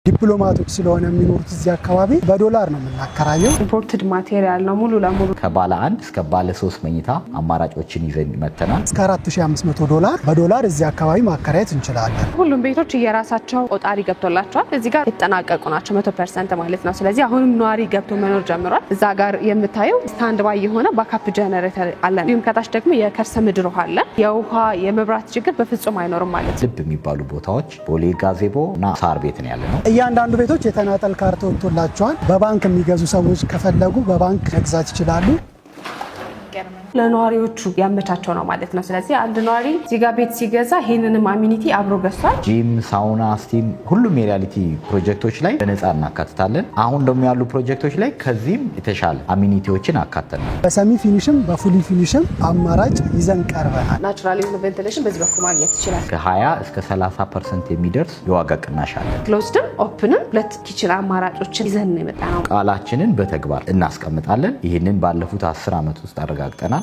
ዲፕሎማቶች ስለሆነ የሚኖሩት እዚህ አካባቢ በዶላር ነው የምናከራየው። ኢምፖርትድ ማቴሪያል ነው ሙሉ ለሙሉ ከባለ 1 እስከ ባለ 3 መኝታ አማራጮችን ይዘን መተናል። እስከ $4500 በዶላር እዚህ አካባቢ ማከራየት እንችላለን። ሁሉም ቤቶች የራሳቸው ቆጣሪ ገብቶላቸዋል። እዚህ ጋር የተጠናቀቁ ናቸው 100% ማለት ነው። ስለዚህ አሁንም ነዋሪ ገብቶ መኖር ጀምሯል። እዛ ጋር የምታየው ስታንድ ባይ የሆነ ባካፕ ጀነሬተር አለ። እንዲሁም ከታች ደግሞ የከርሰ ምድር ውሃ አለ። የውሃ የመብራት ችግር በፍጹም አይኖርም ማለት ነው። ልብ የሚባሉ ቦታዎች ቦሌ ጋዜቦ እና ሳር ቤት ነው ያለነው። እያንዳንዱ ቤቶች የተናጠል ካርታ ወጥቶላቸዋል። በባንክ የሚገዙ ሰዎች ከፈለጉ በባንክ መግዛት ይችላሉ። ለነዋሪዎቹ ያመቻቸው ነው ማለት ነው። ስለዚህ አንድ ነዋሪ እዚህ ጋር ቤት ሲገዛ ይሄንንም አሚኒቲ አብሮ ገዝቷል። ጂም፣ ሳውና፣ ስቲም ሁሉም የሪያሊቲ ፕሮጀክቶች ላይ በነፃ እናካትታለን። አሁን ደግሞ ያሉ ፕሮጀክቶች ላይ ከዚህም የተሻለ አሚኒቲዎችን አካተናል። በሰሚ ፊኒሽም በፉሊ ፊኒሽም አማራጭ ይዘን ቀርበናል። ናቹራል ቬንቲሌሽን በዚህ በኩል ማግኘት ይችላል። ከ20 እስከ 30% የሚደርስ የዋጋ ቅናሽ አለ። ክሎዝድም ኦፕንም ሁለት ኪችን አማራጮችን ይዘን የመጣ ነው። ቃላችንን በተግባር እናስቀምጣለን። ይህንን ባለፉት 10 ዓመት ውስጥ አረጋግጠናል።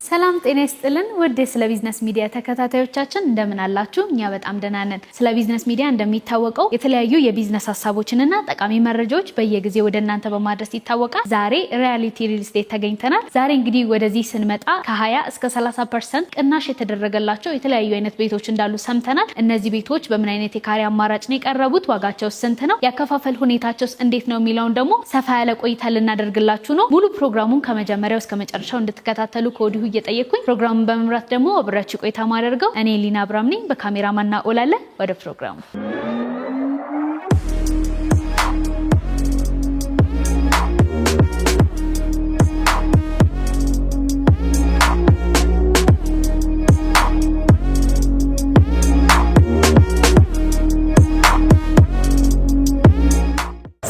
ሰላም ጤና ይስጥልን ውድ ስለ ቢዝነስ ሚዲያ ተከታታዮቻችን እንደምን አላችሁ? እኛ በጣም ደህና ነን። ስለ ቢዝነስ ሚዲያ እንደሚታወቀው የተለያዩ የቢዝነስ ሀሳቦችንና ጠቃሚ መረጃዎች በየጊዜው ወደ እናንተ በማድረስ ይታወቃል። ዛሬ ሪያሊቲ ሪል ስቴት ተገኝተናል። ዛሬ እንግዲህ ወደዚህ ስንመጣ ከ20 እስከ 30% ቅናሽ የተደረገላቸው የተለያዩ አይነት ቤቶች እንዳሉ ሰምተናል። እነዚህ ቤቶች በምን አይነት የካሬ አማራጭ ነው የቀረቡት? ዋጋቸው ስንት ነው? ያከፋፈል ሁኔታቸውስ እንዴት ነው የሚለውን ደግሞ ሰፋ ያለ ቆይታ ልናደርግላችሁ ነው። ሙሉ ፕሮግራሙን ከመጀመሪያው እስከ መጨረሻው እንድትከታተሉ ከወዲሁ እየጠየቅኩኝ ፕሮግራሙን በመምራት ደግሞ አብራችሁ ቆይታ ማደርገው እኔ ሊና አብራም ነኝ። በካሜራማን ኦላለ ወደ ፕሮግራሙ።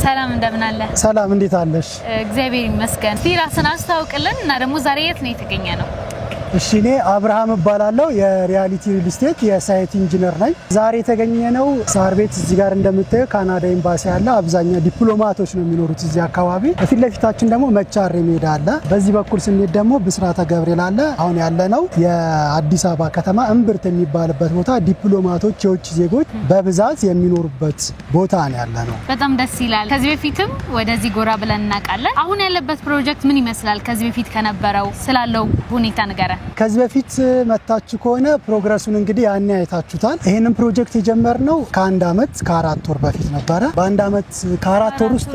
ሰላም እንደምን አለ? ሰላም እንዴት አለሽ? እግዚአብሔር ይመስገን። ራስን አስተዋውቅልን እና ደግሞ ዛሬ የት ነው የተገኘ ነው? እሺ እኔ አብርሃም እባላለሁ የሪያሊቲ ሪል ስቴት የሳይት ኢንጂነር ነኝ። ዛሬ የተገኘነው ሳር ቤት እዚህ ጋር እንደምታየው ካናዳ ኤምባሲ አለ። አብዛኛው ዲፕሎማቶች ነው የሚኖሩት እዚህ አካባቢ። በፊት ለፊታችን ደግሞ መቻሬ ሜዳ አለ። በዚህ በኩል ስንሄድ ደግሞ ብስራተ ገብርኤል አለ። አሁን ያለነው የአዲስ አበባ ከተማ እምብርት የሚባልበት ቦታ ዲፕሎማቶች የውጭ ዜጎች በብዛት የሚኖሩበት ቦታ ነው ያለነው። በጣም ደስ ይላል። ከዚህ በፊትም ወደዚህ ጎራ ብለን እናውቃለን። አሁን ያለበት ፕሮጀክት ምን ይመስላል? ከዚህ በፊት ከነበረው ስላለው ሁኔታ ንገረን። ከዚህ በፊት መታችሁ ከሆነ ፕሮግረሱን እንግዲህ ያኔ አይታችሁታል። ይሄንን ፕሮጀክት የጀመርነው ከ1 ዓመት ከ4 ወር በፊት ነበረ። በ1 ዓመት ከ4 ወር ውስጥ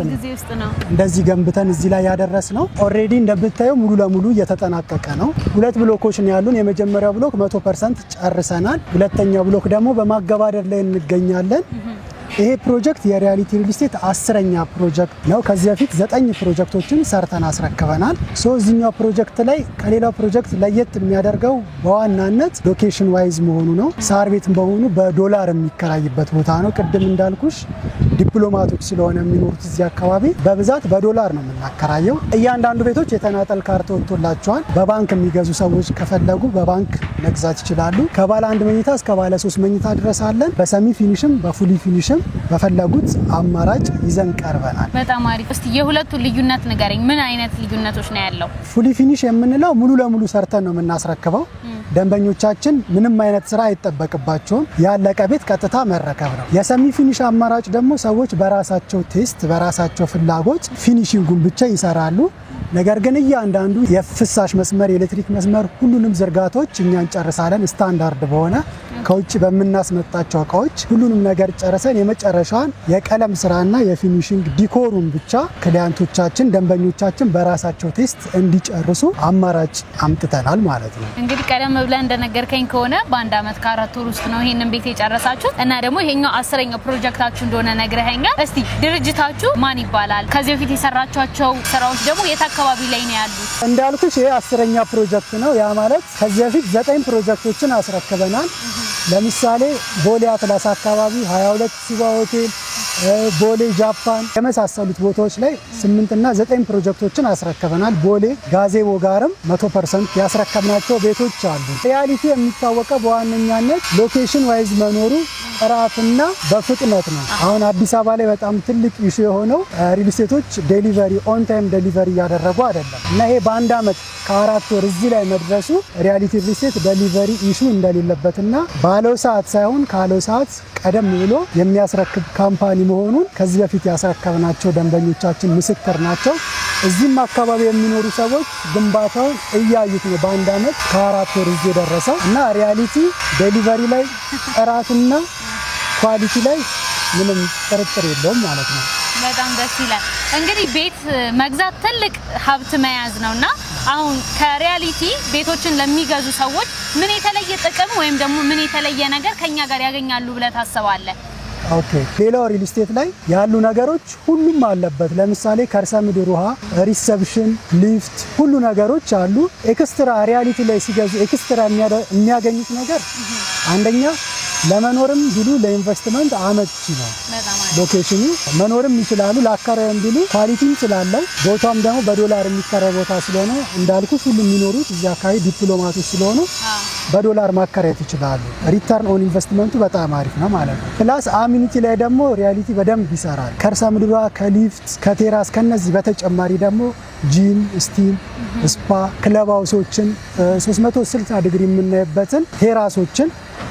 ነው እንደዚህ ገንብተን እዚህ ላይ ያደረስነው። ኦሬዲ እንደምታየው ሙሉ ለሙሉ እየተጠናቀቀ ነው። 2 ብሎኮች ነው ያሉን። የመጀመሪያው ብሎክ 100% ጨርሰናል። ሁለተኛው ብሎክ ደግሞ በማገባደድ ላይ እንገኛለን። ይሄ ፕሮጀክት የሪያሊቲ ሪል ስቴት 10ኛ ፕሮጀክት ነው። ከዚህ በፊት 9 ፕሮጀክቶችን ሰርተን አስረክበናል። እዚህኛው ፕሮጀክት ላይ ከሌላው ፕሮጀክት ለየት የሚያደርገው በዋናነት ሎኬሽን ዋይዝ መሆኑ ነው። ሳር ቤትን በሆኑ በዶላር የሚከራይበት ቦታ ነው። ቅድም እንዳልኩሽ ዲፕሎማቶች ስለሆነ የሚኖሩት እዚህ አካባቢ በብዛት በዶላር ነው የምናከራየው። እያንዳንዱ ቤቶች የተናጠል ካርታ ወጥቶላቸዋል። በባንክ የሚገዙ ሰዎች ከፈለጉ በባንክ መግዛት ይችላሉ። ከባለ 1 መኝታ እስከ ባለ 3 መኝታ ድረስ አለን። በሰሚ ፊኒሽም በፉሊ ፊኒሽም በፈለጉት አማራጭ ይዘን ቀርበናል። በጣም አሪፍ። እስቲ የሁለቱ ልዩነት ንገረኝ። ምን አይነት ልዩነቶች ነው ያለው? ፉሊ ፊኒሽ የምንለው ሙሉ ለሙሉ ሰርተን ነው የምናስረክበው። ደንበኞቻችን ምንም አይነት ስራ አይጠበቅባቸውም። ያለቀ ቤት ቀጥታ መረከብ ነው። የሰሚ ፊኒሽ አማራጭ ደግሞ ሰዎች በራሳቸው ቴስት በራሳቸው ፍላጎት ፊኒሺንጉን ብቻ ይሰራሉ። ነገር ግን እያንዳንዱ የፍሳሽ መስመር የኤሌክትሪክ መስመር ሁሉንም ዝርጋቶች እኛ እንጨርሳለን። ስታንዳርድ በሆነ ከውጭ በመናስመጣቸው እቃዎች ሁሉንም ነገር ጨርሰን የመጨረሻውን የቀለም ስራና የፊኒሺንግ ዲኮሩን ብቻ ክሊያንቶቻችን ደንበኞቻችን በራሳቸው ቴስት እንዲጨርሱ አማራጭ አምጥተናል ማለት ነው። እንግዲህ ቀደም ብለን እንደነገርከኝ ከሆነ በ1 ዓመት ከ4 ወር ውስጥ ነው ይሄንን ቤት የጨረሳችሁት እና ደግሞ ይሄኛው 10ኛው ፕሮጀክታችሁ እንደሆነ ነግረኸኛል። እስቲ ድርጅታችሁ ማን ይባላል? ከዚህ በፊት የሰራችኋቸው ስራዎች ደግሞ የት አካባቢ ላይ ነው ያሉት? እንዳልኩሽ ይሄ 10ኛ ፕሮጀክት ነው። ያ ማለት ከዚህ በፊት 9 ፕሮጀክቶችን አስረክበናል። ለምሳሌ ቦሌ አትላስ አካባቢ 22 ሲባ ሆቴል፣ ቦሌ ጃፓን የመሳሰሉት ቦታዎች ላይ 8 እና 9 ፕሮጀክቶችን አስረክበናል። ቦሌ ጋዜቦ ጋርም 100% ያስረከብናቸው ቤቶች አሉ። ሪያሊቲ የሚታወቀው በዋነኛነት ሎኬሽን ዋይዝ መኖሩ በጥራትና በፍጥነት ነው። አሁን አዲስ አበባ ላይ በጣም ትልቅ ኢሹ የሆነው ሪል ስቴቶች ዴሊቨሪ ኦን ታይም ዴሊቨሪ እያደረጉ አይደለም እና ይሄ በአንድ ዓመት ከ4 ወር እዚህ ላይ መድረሱ ሪያሊቲ ሪል ስቴት ዴሊቨሪ ኢሹ እንደሌለበትና ባለው ሰዓት ሳይሆን ካለው ሰዓት ቀደም ብሎ የሚያስረክብ ካምፓኒ መሆኑን ከዚህ በፊት ያስረከብናቸው ደንበኞቻችን ምስክር ናቸው። እዚህም አካባቢ የሚኖሩ ሰዎች ግንባታውን እያዩት ነው። በአንድ ዓመት ከ4 ወር እዚህ የደረሰው እና ሪያሊቲ ዴሊቨሪ ላይ ጥራትና ኳሊቲ ላይ ምንም ጥርጥር የለውም ማለት ነው። በጣም ደስ ይላል። እንግዲህ ቤት መግዛት ትልቅ ሀብት መያዝ ነውና አሁን ከሪያሊቲ ቤቶችን ለሚገዙ ሰዎች ምን የተለየ ጥቅም ወይም ደግሞ ምን የተለየ ነገር ከኛ ጋር ያገኛሉ ብለህ ታስባለህ? ኦኬ ሌላው ሪል ስቴት ላይ ያሉ ነገሮች ሁሉም አለበት። ለምሳሌ ከርሰ ምድር ውሃ፣ ሪሰፕሽን፣ ሊፍት ሁሉ ነገሮች አሉ። ኤክስትራ ሪያሊቲ ላይ ሲገዙ ኤክስትራ የሚያገኙት ነገር አንደኛ ለመኖርም ቢሉ ለኢንቨስትመንት አመቺ ነው። ሎኬሽኑ መኖርም ይችላሉ። ለአከራይም ቢሉ ኳሊቲም ስላለው ቦታም ደግሞ በዶላር የሚከራይ ቦታ ስለሆነ እንዳልኩት ሁሉ የሚኖሩት እዚህ አካባቢ ዲፕሎማቶች ስለሆኑ በዶላር ማከራየት ይችላሉ። ሪተርን ኦን ኢንቨስትመንቱ በጣም አሪፍ ነው ማለት ነው። ፕላስ አሚኒቲ ላይ ደግሞ ሪያሊቲ በደንብ ይሰራል። ከርሰ ምድሯ ከሊፍት ከቴራስ ከነዚህ በተጨማሪ ደግሞ ጂም፣ ስቲም፣ ስፓ፣ ክለብ ሃውሶችን 360 ዲግሪ የምናይበትን ቴራሶችን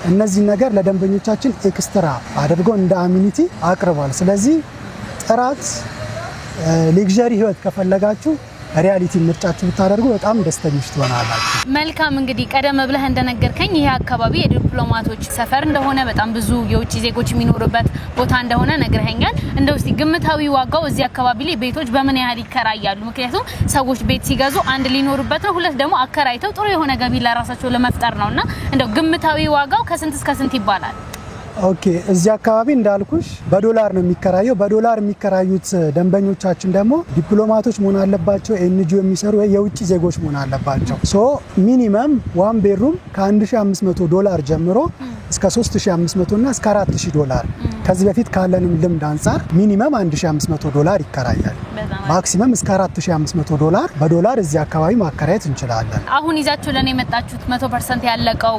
እነዚህ ነገር ለደንበኞቻችን ኤክስትራ አድርገው እንደ አሚኒቲ አቅርቧል። ስለዚህ ጥራት ሌክዠሪ ህይወት ከፈለጋችሁ ሪያሊቲ ምርጫችሁ ብታደርጉ በጣም ደስተኞች ትሆናላችሁ። መልካም እንግዲህ ቀደም ብለህ እንደነገርከኝ ይሄ አካባቢ የዲፕሎማቶች ሰፈር እንደሆነ በጣም ብዙ የውጭ ዜጎች የሚኖሩበት ቦታ እንደሆነ ነግረኸኛል። እንደው እስቲ ግምታዊ ዋጋው እዚህ አካባቢ ላይ ቤቶች በምን ያህል ይከራያሉ? ምክንያቱም ሰዎች ቤት ሲገዙ አንድ ሊኖሩበት ነው፣ ሁለት ደግሞ አከራይተው ጥሩ የሆነ ገቢ ለራሳቸው ለመፍጠር ነውና እንደው ግምታዊ ዋጋው ከስንት እስከ ስንት ይባላል? ኦኬ እዚህ አካባቢ እንዳልኩሽ በዶላር ነው የሚከራየው። በዶላር የሚከራዩት ደንበኞቻችን ደግሞ ዲፕሎማቶች መሆን አለባቸው፣ ኤንጂኦ የሚሰሩ የውጭ ዜጎች መሆን አለባቸው። ሶ ሚኒመም ዋን ቤድሩም ከ1500 ዶላር ጀምሮ እስከ 3500 እና እስከ 4000 ዶላር ከዚህ በፊት ካለንም ልምድ አንጻር ሚኒመም 1500 ዶላር ይከራያል። ማክሲመም እስከ 4500 ዶላር በዶላር እዚህ አካባቢ ማከራየት እንችላለን። አሁን ይዛችሁ ለኔ የመጣችሁት 100% ያለቀው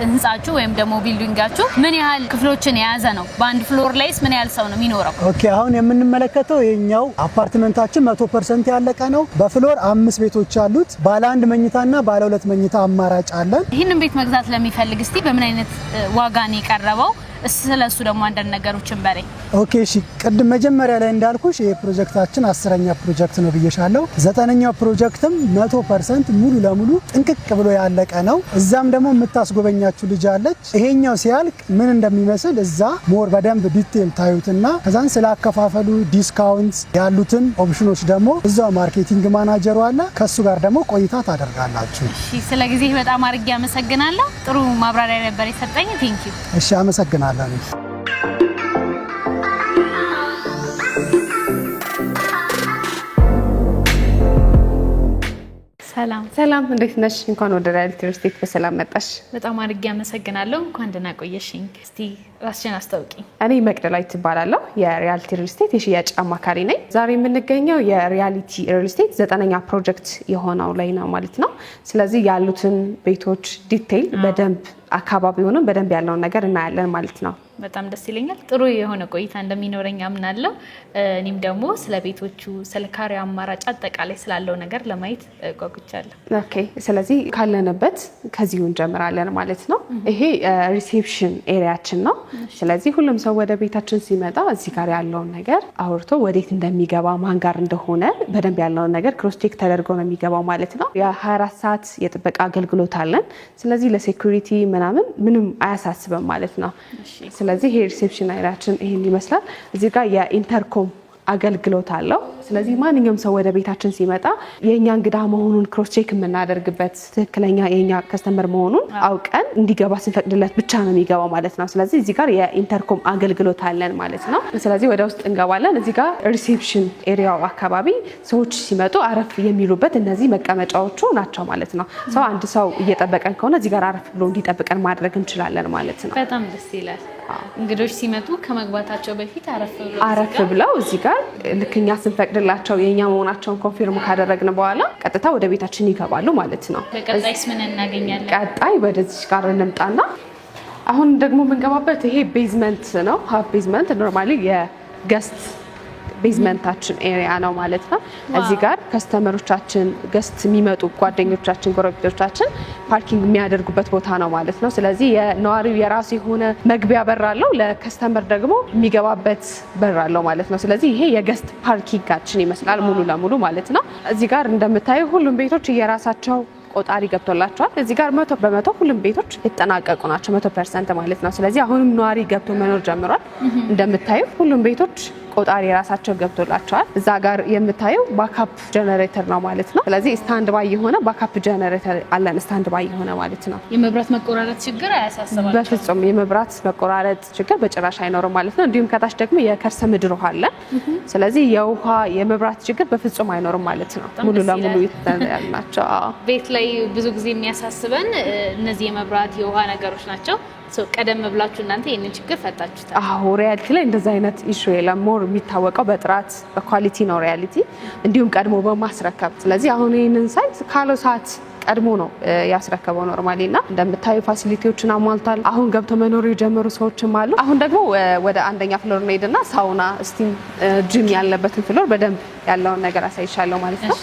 ህንጻችሁ ወይም ደግሞ ቢልዲንጋችሁ ምን ያህል ክፍሎችን የያዘ ነው? በአንድ ፍሎር ላይስ ምን ያህል ሰው ነው የሚኖረው? ኦኬ አሁን የምንመለከተው የኛው አፓርትመንታችን 100% ያለቀ ነው። በፍሎር 5 ቤቶች አሉት። ባለ 1 መኝታና ባለ 2 መኝታ አማራጭ አለን። ይህንን ቤት መግዛት ለሚፈልግ እስቲ በምን አይነት ዋጋ ነው የቀረበው? ስለሱ ደግሞ አንዳንድ ነገሮችን በላይ ኦኬ እሺ ቅድም መጀመሪያ ላይ እንዳልኩሽ ይሄ ፕሮጀክታችን 10ኛ ፕሮጀክት ነው ብዬሻለሁ። 9ኛው ፕሮጀክትም 100% ሙሉ ለሙሉ ጥንቅቅ ብሎ ያለቀ ነው። እዛም ደግሞ የምታስጎበኛችሁ ልጅ አለች። ይሄኛው ሲያልቅ ምን እንደሚመስል እዛ ሞር በደንብ ዲቴል ታዩትና ከዛን ስላከፋፈሉ ዲስካውንት ያሉትን ኦፕሽኖች ደግሞ እዛው ማርኬቲንግ ማናጀሩ አለ ከሱ ጋር ደግሞ ቆይታ ታደርጋላችሁ። እሺ ስለ ጊዜ በጣም አድርጌ አመሰግናለሁ። ጥሩ ማብራሪያ ነበር የሰጠኝ። ቴንክ ዩ። እሺ አመሰግናለሁ። ሰላም እንዴት ነሽ? እንኳን ወደ ሪያሊቲ ሪል ስቴት በሰላም መጣሽ። በጣም አድርጌ አመሰግናለሁ። እንኳን ደህና ቆየሽኝ። እስቲ ራስሽን አስተዋውቂኝ። እኔ መቅደላዊት እባላለሁ። የሪያሊቲ ሪል ስቴት የሽያጭ አማካሪ ነኝ። ዛሬ የምንገኘው የሪያሊቲ ሪል ስቴት 9ኛ ፕሮጀክት የሆነው ላይ ነው ማለት ነው። ስለዚህ ያሉትን ቤቶች ዲቴይል በደንብ አካባቢውንም በደንብ ያለውን ነገር እናያለን ማለት ነው። በጣም ደስ ይለኛል። ጥሩ የሆነ ቆይታ እንደሚኖረኝ አምናለሁ። እኔም ደግሞ ስለ ቤቶቹ፣ ስለ ካሬ አማራጭ አጠቃላይ ስላለው ነገር ለማየት ጓጉቻለሁ። ኦኬ ስለዚህ ካለንበት ከዚሁ እንጀምራለን ማለት ነው። ይሄ ሪሴፕሽን ኤሪያችን ነው። ስለዚህ ሁሉም ሰው ወደ ቤታችን ሲመጣ እዚህ ጋር ያለውን ነገር አውርቶ ወዴት እንደሚገባ ማን ጋር እንደሆነ በደንብ ያለውን ነገር ክሮስ ቼክ ተደርጎ ነው የሚገባው ማለት ነው። የ24 ሰዓት የጥበቃ አገልግሎት አለን። ስለዚህ ለሴኩሪቲ ምናምን ምንም አያሳስብም ማለት ነው። ስለዚህ ይሄ ሪሴፕሽን ኤሪያችን ይሄን ይመስላል። እዚህ ጋር የኢንተርኮም አገልግሎት አለው። ስለዚህ ማንኛውም ሰው ወደ ቤታችን ሲመጣ የኛ እንግዳ መሆኑን ክሮስ ቼክ የምናደርግበት ትክክለኛ የኛ ከስተመር መሆኑን አውቀን እንዲገባ ስንፈቅድለት ብቻ ነው የሚገባው ማለት ነው። ስለዚህ እዚህ ጋር የኢንተርኮም አገልግሎት አለን ማለት ነው። ስለዚህ ወደ ውስጥ እንገባለን። እዚህ ጋር ሪሴፕሽን ኤሪያው አካባቢ ሰዎች ሲመጡ አረፍ የሚሉበት እነዚህ መቀመጫዎቹ ናቸው ማለት ነው። ሰው አንድ ሰው እየጠበቀን ከሆነ እዚህ ጋር አረፍ ብሎ እንዲጠብቀን ማድረግ እንችላለን ማለት ነው። በጣም ደስ ይላል። እንግዶች ሲመጡ ከመግባታቸው በፊት አረፍ ብለው እዚህ ጋር ልክኛ ስንፈቅድላቸው የኛ መሆናቸውን ኮንፊርም ካደረግን በኋላ ቀጥታ ወደ ቤታችን ይገባሉ ማለት ነው። በቀጣይስ ምን እናገኛለን? ቀጣይ ወደዚህ ጋር እንምጣና አሁን ደግሞ የምንገባበት ይሄ ቤዝመንት ነው። ሀፍ ቤዝመንት ኖርማሊ የገስት ቤዝመንታችን ኤሪያ ነው ማለት ነው። እዚህ ጋር ከስተመሮቻችን ገስት የሚመጡ ጓደኞቻችን፣ ጎረቤቶቻችን ፓርኪንግ የሚያደርጉበት ቦታ ነው ማለት ነው። ስለዚህ የነዋሪው የራሱ የሆነ መግቢያ በር አለው፣ ለከስተመር ደግሞ የሚገባበት በር አለው ማለት ነው። ስለዚህ ይሄ የገስት ፓርኪንጋችን ይመስላል ሙሉ ለሙሉ ማለት ነው። እዚህ ጋር እንደምታዩ ሁሉም ቤቶች የራሳቸው ቆጣሪ ገብቶላቸዋል። እዚህ ጋር 100% ሁሉም ቤቶች የተጠናቀቁ ናቸው 100% ማለት ነው። ስለዚህ አሁንም ነዋሪ ገብቶ መኖር ጀምሯል። እንደምታዩ ሁሉም ቤቶች ቆጣሪ ራሳቸው ገብቶላቸዋል። እዛ ጋር የምታየው ባካፕ ጀነሬተር ነው ማለት ነው። ስለዚህ ስታንድ ባይ የሆነ ባካፕ ጀነሬተር አለን፣ ስታንድ ባይ የሆነ ማለት ነው። የመብራት መቆራረጥ ችግር አያሳስባችሁም? በፍጹም የመብራት መቆራረጥ ችግር በጭራሽ አይኖርም ማለት ነው። እንዲሁም ከታች ደግሞ የከርሰ ምድር ውሃ አለ። ስለዚህ የውሃ የመብራት ችግር በፍጹም አይኖርም ማለት ነው። ሙሉ ለሙሉ ያልናቸው ቤት ላይ ብዙ ጊዜ የሚያሳስበን እነዚህ የመብራት የውሃ ነገሮች ናቸው። ቀደም ብላችሁ እናንተ ይሄንን ችግር ፈታችሁታል? አዎ ሪያሊቲ ላይ እንደዛ አይነት ኢሹ የለም። ሞር የሚታወቀው በጥራት በኳሊቲ ነው ሪያሊቲ፣ እንዲሁም ቀድሞ በማስረከብ። ስለዚህ አሁን ይህንን ሳይት ካለው ሰዓት ቀድሞ ነው ያስረከበው ኖርማሊ እና እንደምታዩ ፋሲሊቲዎችን አሟልቷል። አሁን ገብቶ መኖር የጀመሩ ሰዎችም አሉ። አሁን ደግሞ ወደ አንደኛ ፍሎር እንሄድና ሳውና፣ ስቲም፣ ጂም ያለበትን ፍሎር በደንብ ያለውን ነገር አሳይሻለሁ ማለት ነው።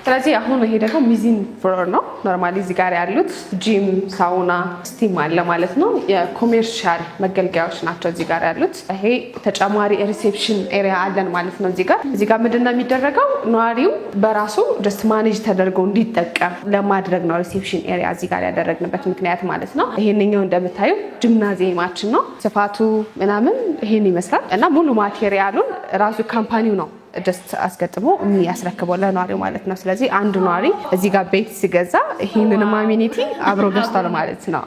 ስለዚህ አሁን ይሄ ደግሞ ሚዚን ፍሎር ነው። ኖርማሊ እዚህ ጋር ያሉት ጂም፣ ሳውና፣ ስቲም አለ ማለት ነው። የኮሜርሻል መገልገያዎች ናቸው እዚህ ጋር ያሉት። ይሄ ተጨማሪ ሪሴፕሽን ኤሪያ አለን ማለት ነው። እዚህ ጋር ምንድነው የሚደረገው? ነዋሪው በራሱ ጀስት ማኔጅ ተደርጎ እንዲጠቀም ለማድረግ ነው ሪሴፕሽን ኤሪያ እዚህ ጋር ያደረግንበት ምክንያት ማለት ነው። ይሄንኛው እንደምታዩ ጂምናዚየማችን ነው። ስፋቱ ምናምን ይሄን ይመስላል እና ሙሉ ማቴሪያሉን ራሱ ካምፓኒው ነው ጀስት አስገጥሞ የሚያስረክበው ለነዋሪው ማለት ነው። ስለዚህ አንድ ነዋሪ እዚህ ጋር ቤት ሲገዛ ይህንንም አሚኒቲ አብሮ ገዝቷል ማለት ነው።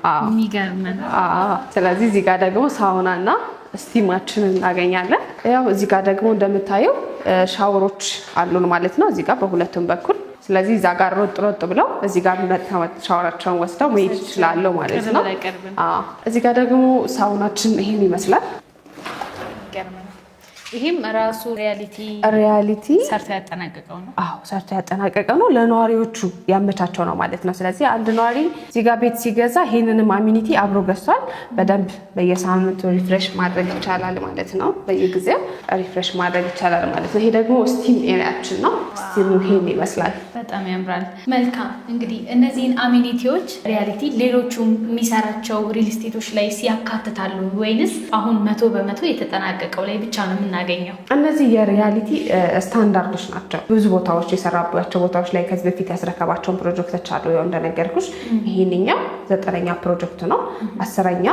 ስለዚህ እዚህ ጋር ደግሞ ሳውና እና ስቲማችንን እናገኛለን። ያው እዚህ ጋር ደግሞ እንደምታየው ሻወሮች አሉን ማለት ነው እዚህ ጋር በሁለቱም በኩል። ስለዚህ እዛ ጋር ሮጥ ብለው እዚህ ጋር ሻወራቸውን ወስደው መሄድ ይችላሉ ማለት ነው። እዚህ ጋር ደግሞ ሳውናችን ይሄን ይመስላል። ይሄም ራሱ ሪያሊቲ ሰርቶ ያጠናቀቀው ነው። አዎ ሰርቶ ያጠናቀቀው ነው። ለነዋሪዎቹ ያመቻቸው ነው ማለት ነው። ስለዚህ አንድ ነዋሪ እዚህ ጋር ቤት ሲገዛ ይሄንንም አሚኒቲ አብሮ ገዝቷል። በደንብ በየሳምንቱ ሪፍሬሽ ማድረግ ይቻላል ማለት ነው። በየጊዜው ሪፍሬሽ ማድረግ ይቻላል ማለት ነው። ይሄ ደግሞ ስቲም ኤሪያችን ነው። ስቲሙ ይሄን ይመስላል። በጣም ያምራል። መልካም እንግዲህ እነዚህን አሚኒቲዎች ሪያሊቲ ሌሎቹም የሚሰራቸው ሪል ስቴቶች ላይ ሲያካትታሉ ወይንስ አሁን 100% የተጠናቀቀው ላይ ብቻ ነው የምናገኘው? እነዚህ የሪያሊቲ ስታንዳርዶች ናቸው። ብዙ ቦታዎች የሰራባቸው ቦታዎች ላይ ከዚህ በፊት ያስረከባቸውን ፕሮጀክቶች አሉ። ያው እንደነገርኩሽ ይሄንኛው 9ኛ ፕሮጀክት ነው። 10ኛ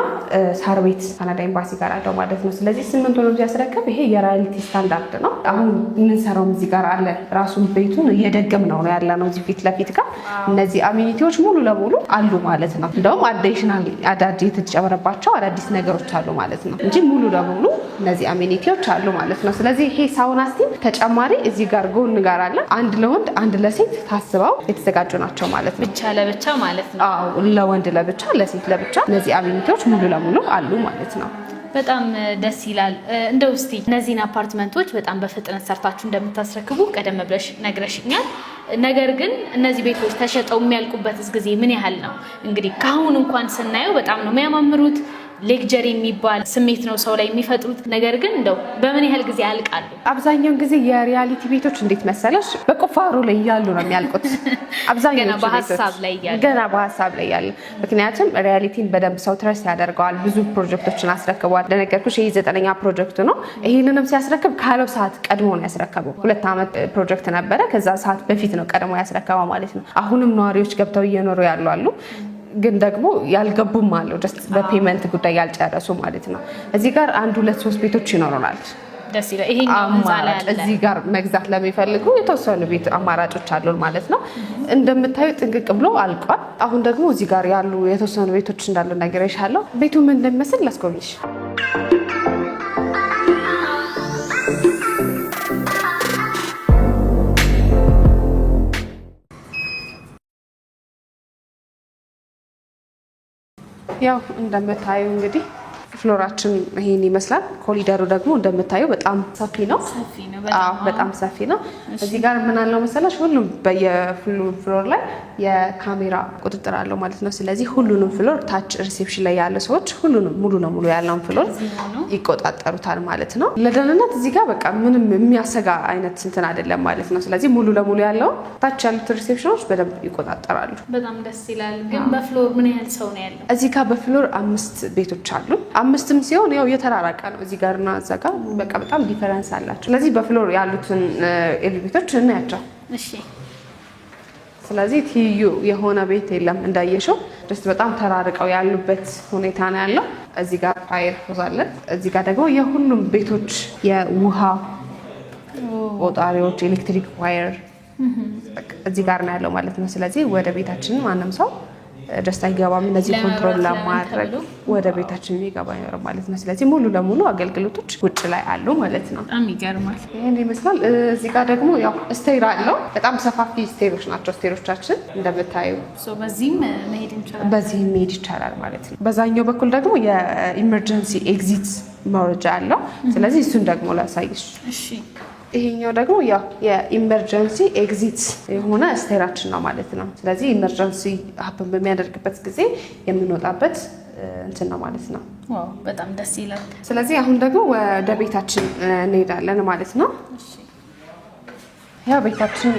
ሳር ቤት ካናዳ ኤምባሲ ጋር አለው ማለት ነው። ስለዚህ 8 ነው ያስረከብ። ይሄ የሪያሊቲ ስታንዳርድ ነው። አሁን የምንሰራውም እዚህ ጋር አለ። ራሱን ቤቱን እየደገም ነው ያለ ነው እዚህ ፊት ለፊት ጋር እነዚህ አሚኒቲዎች ሙሉ ለሙሉ አሉ ማለት ነው። እንደውም አዲሽናል አዳዲስ የተጨመረባቸው አዳዲስ ነገሮች አሉ ማለት ነው እንጂ ሙሉ ለሙሉ እነዚህ አሚኒቲዎች አሉ ማለት ነው። ስለዚህ ይሄ ሳውና ስቲም ተጨማሪ እዚህ ጋር ጎን ጋር አለ። አንድ ለወንድ አንድ ለሴት ታስበው የተዘጋጁ ናቸው ማለት ነው። ብቻ ለብቻ ማለት ነው። አዎ ለወንድ ለብቻ ለሴት ለብቻ እነዚህ አሚኒቲዎች ሙሉ ለሙሉ አሉ ማለት ነው። በጣም ደስ ይላል። እንደው እስቲ እነዚህን አፓርትመንቶች በጣም በፍጥነት ሰርታችሁ እንደምታስረክቡ ቀደም ብለሽ ነግረሽኛል። ነገር ግን እነዚህ ቤቶች ተሸጠው የሚያልቁበትስ ጊዜ ምን ያህል ነው? እንግዲህ ከአሁን እንኳን ስናየው በጣም ነው የሚያማምሩት። ሌክጀሪ የሚባል ስሜት ነው ሰው ላይ የሚፈጥሩት። ነገር ግን እንደው በምን ያህል ጊዜ ያልቃሉ? አብዛኛውን ጊዜ የሪያሊቲ ቤቶች እንዴት መሰለሽ በቁፋሮ ላይ ያሉ ነው የሚያልቁት። አብዛኛው ገና በሀሳብ ላይ ያሉ ምክንያቱም ሪያሊቲን በደንብ ሰው ትረስ ያደርገዋል። ብዙ ፕሮጀክቶችን አስረክቧል። እንደነገርኩሽ ይሄ 9ኛ ፕሮጀክት ነው። ይሄንንም ሲያስረክብ ካለው ሰዓት ቀድሞ ነው ያስረከበው። 2 ዓመት ፕሮጀክት ነበረ። ከዛ ሰዓት በፊት ነው ቀድሞ ያስረከበው ማለት ነው። አሁንም ነዋሪዎች ገብተው እየኖሩ ያሉ አሉ ግን ደግሞ ያልገቡም አለው ጀስት በፔመንት ጉዳይ ያልጨረሱ ማለት ነው። እዚህ ጋር 1 2 3 ቤቶች ይኖሩናል። ደስ ይላል። ይሄኛው ህንጻ ላይ አለ። እዚህ ጋር መግዛት ለሚፈልጉ የተወሰኑ ቤት አማራጮች አሉን ማለት ነው። እንደምታዩ ጥንቅቅ ብሎ አልቋል። አሁን ደግሞ እዚህ ጋር ያሉ የተወሰኑ ቤቶች እንዳሉ ነገር ይሻለው። ቤቱ ምን እንደሚመስል ላስጎብኝሽ። ያው እንደምታዩ እንግዲህ ፍሎራችን ይሄን ይመስላል። ኮሪደሩ ደግሞ እንደምታዩ በጣም ሰፊ ነው። በጣም ሰፊ ነው። እዚህ ጋር ምን አለው መሰላሽ ሁሉም በየፍሎር ላይ የካሜራ ቁጥጥር አለው ማለት ነው። ስለዚህ ሁሉንም ፍሎር ታች ሪሴፕሽን ላይ ያሉ ሰዎች ሁሉንም ሙሉ ለሙሉ ያለውን ፍሎር ይቆጣጠሩታል ማለት ነው። ለደህንነት እዚህ ጋር በቃ ምንም የሚያሰጋ አይነት እንትን አይደለም ማለት ነው። ስለዚህ ሙሉ ለሙሉ ያለው ታች ያሉት ሪሴፕሽኖች በደንብ ይቆጣጠራሉ። በጣም ደስ ይላል። ግን በፍሎር ምን ያህል ሰው ነው ያለው? እዚህ ጋር በፍሎር 5 ቤቶች አሉ። 5ም ሲሆን ያው የተራራቀ ነው። እዚህ ጋርና እዛ ጋር በቃ በጣም ዲፈረንስ አላቸው። ስለዚህ በፍሎር ያሉትን ኤሌቬተሮች እናያቸው። እሺ። ስለዚህ ትይዩ የሆነ ቤት የለም እንዳየሽው just በጣም ተራርቀው ያሉበት ሁኔታ ነው ያለው። እዚህ ጋር ፋየር ሆዝ አለ። እዚህ ጋር ደግሞ የሁሉም ቤቶች የውሃ ቆጣሪዎች ኤሌክትሪክ ዋየር እዚህ ጋር ነው ያለው ማለት ነው። ስለዚህ ወደ ቤታችን ማንም ሰው ደስታ ይገባም እነዚህ ኮንትሮል ለማድረግ ወደ ቤታችን የሚገባ ይኖር ማለት ነው። ስለዚህ ሙሉ ለሙሉ አገልግሎቶች ውጭ ላይ አሉ ማለት ነው። በጣም ይገርማል። ይሄን ይመስላል። እዚህ ጋር ደግሞ ያው ስቴር አለው። በጣም ሰፋፊ ስቴሮች ናቸው ስቴሮቻችን እንደምታዩ። በዚህም መሄድ እንችላለን። በዚህም መሄድ ይቻላል ማለት ነው። በዛኛው በኩል ደግሞ የኢመርጀንሲ ኤግዚት መውረጃ አለው። ስለዚህ እሱን ደግሞ ላሳይሽ። እሺ። ይሄኛው ደግሞ ያው የኢመርጀንሲ ኤግዚት የሆነ ስቴራችን ነው ማለት ነው። ስለዚህ ኢመርጀንሲ ሀፕን በሚያደርግበት ጊዜ የምንወጣበት እንትን ነው ማለት ነው። ዋው በጣም ደስ ይላል። ስለዚህ አሁን ደግሞ ወደ ቤታችን እንሄዳለን ማለት ነው። ያው ቤታችን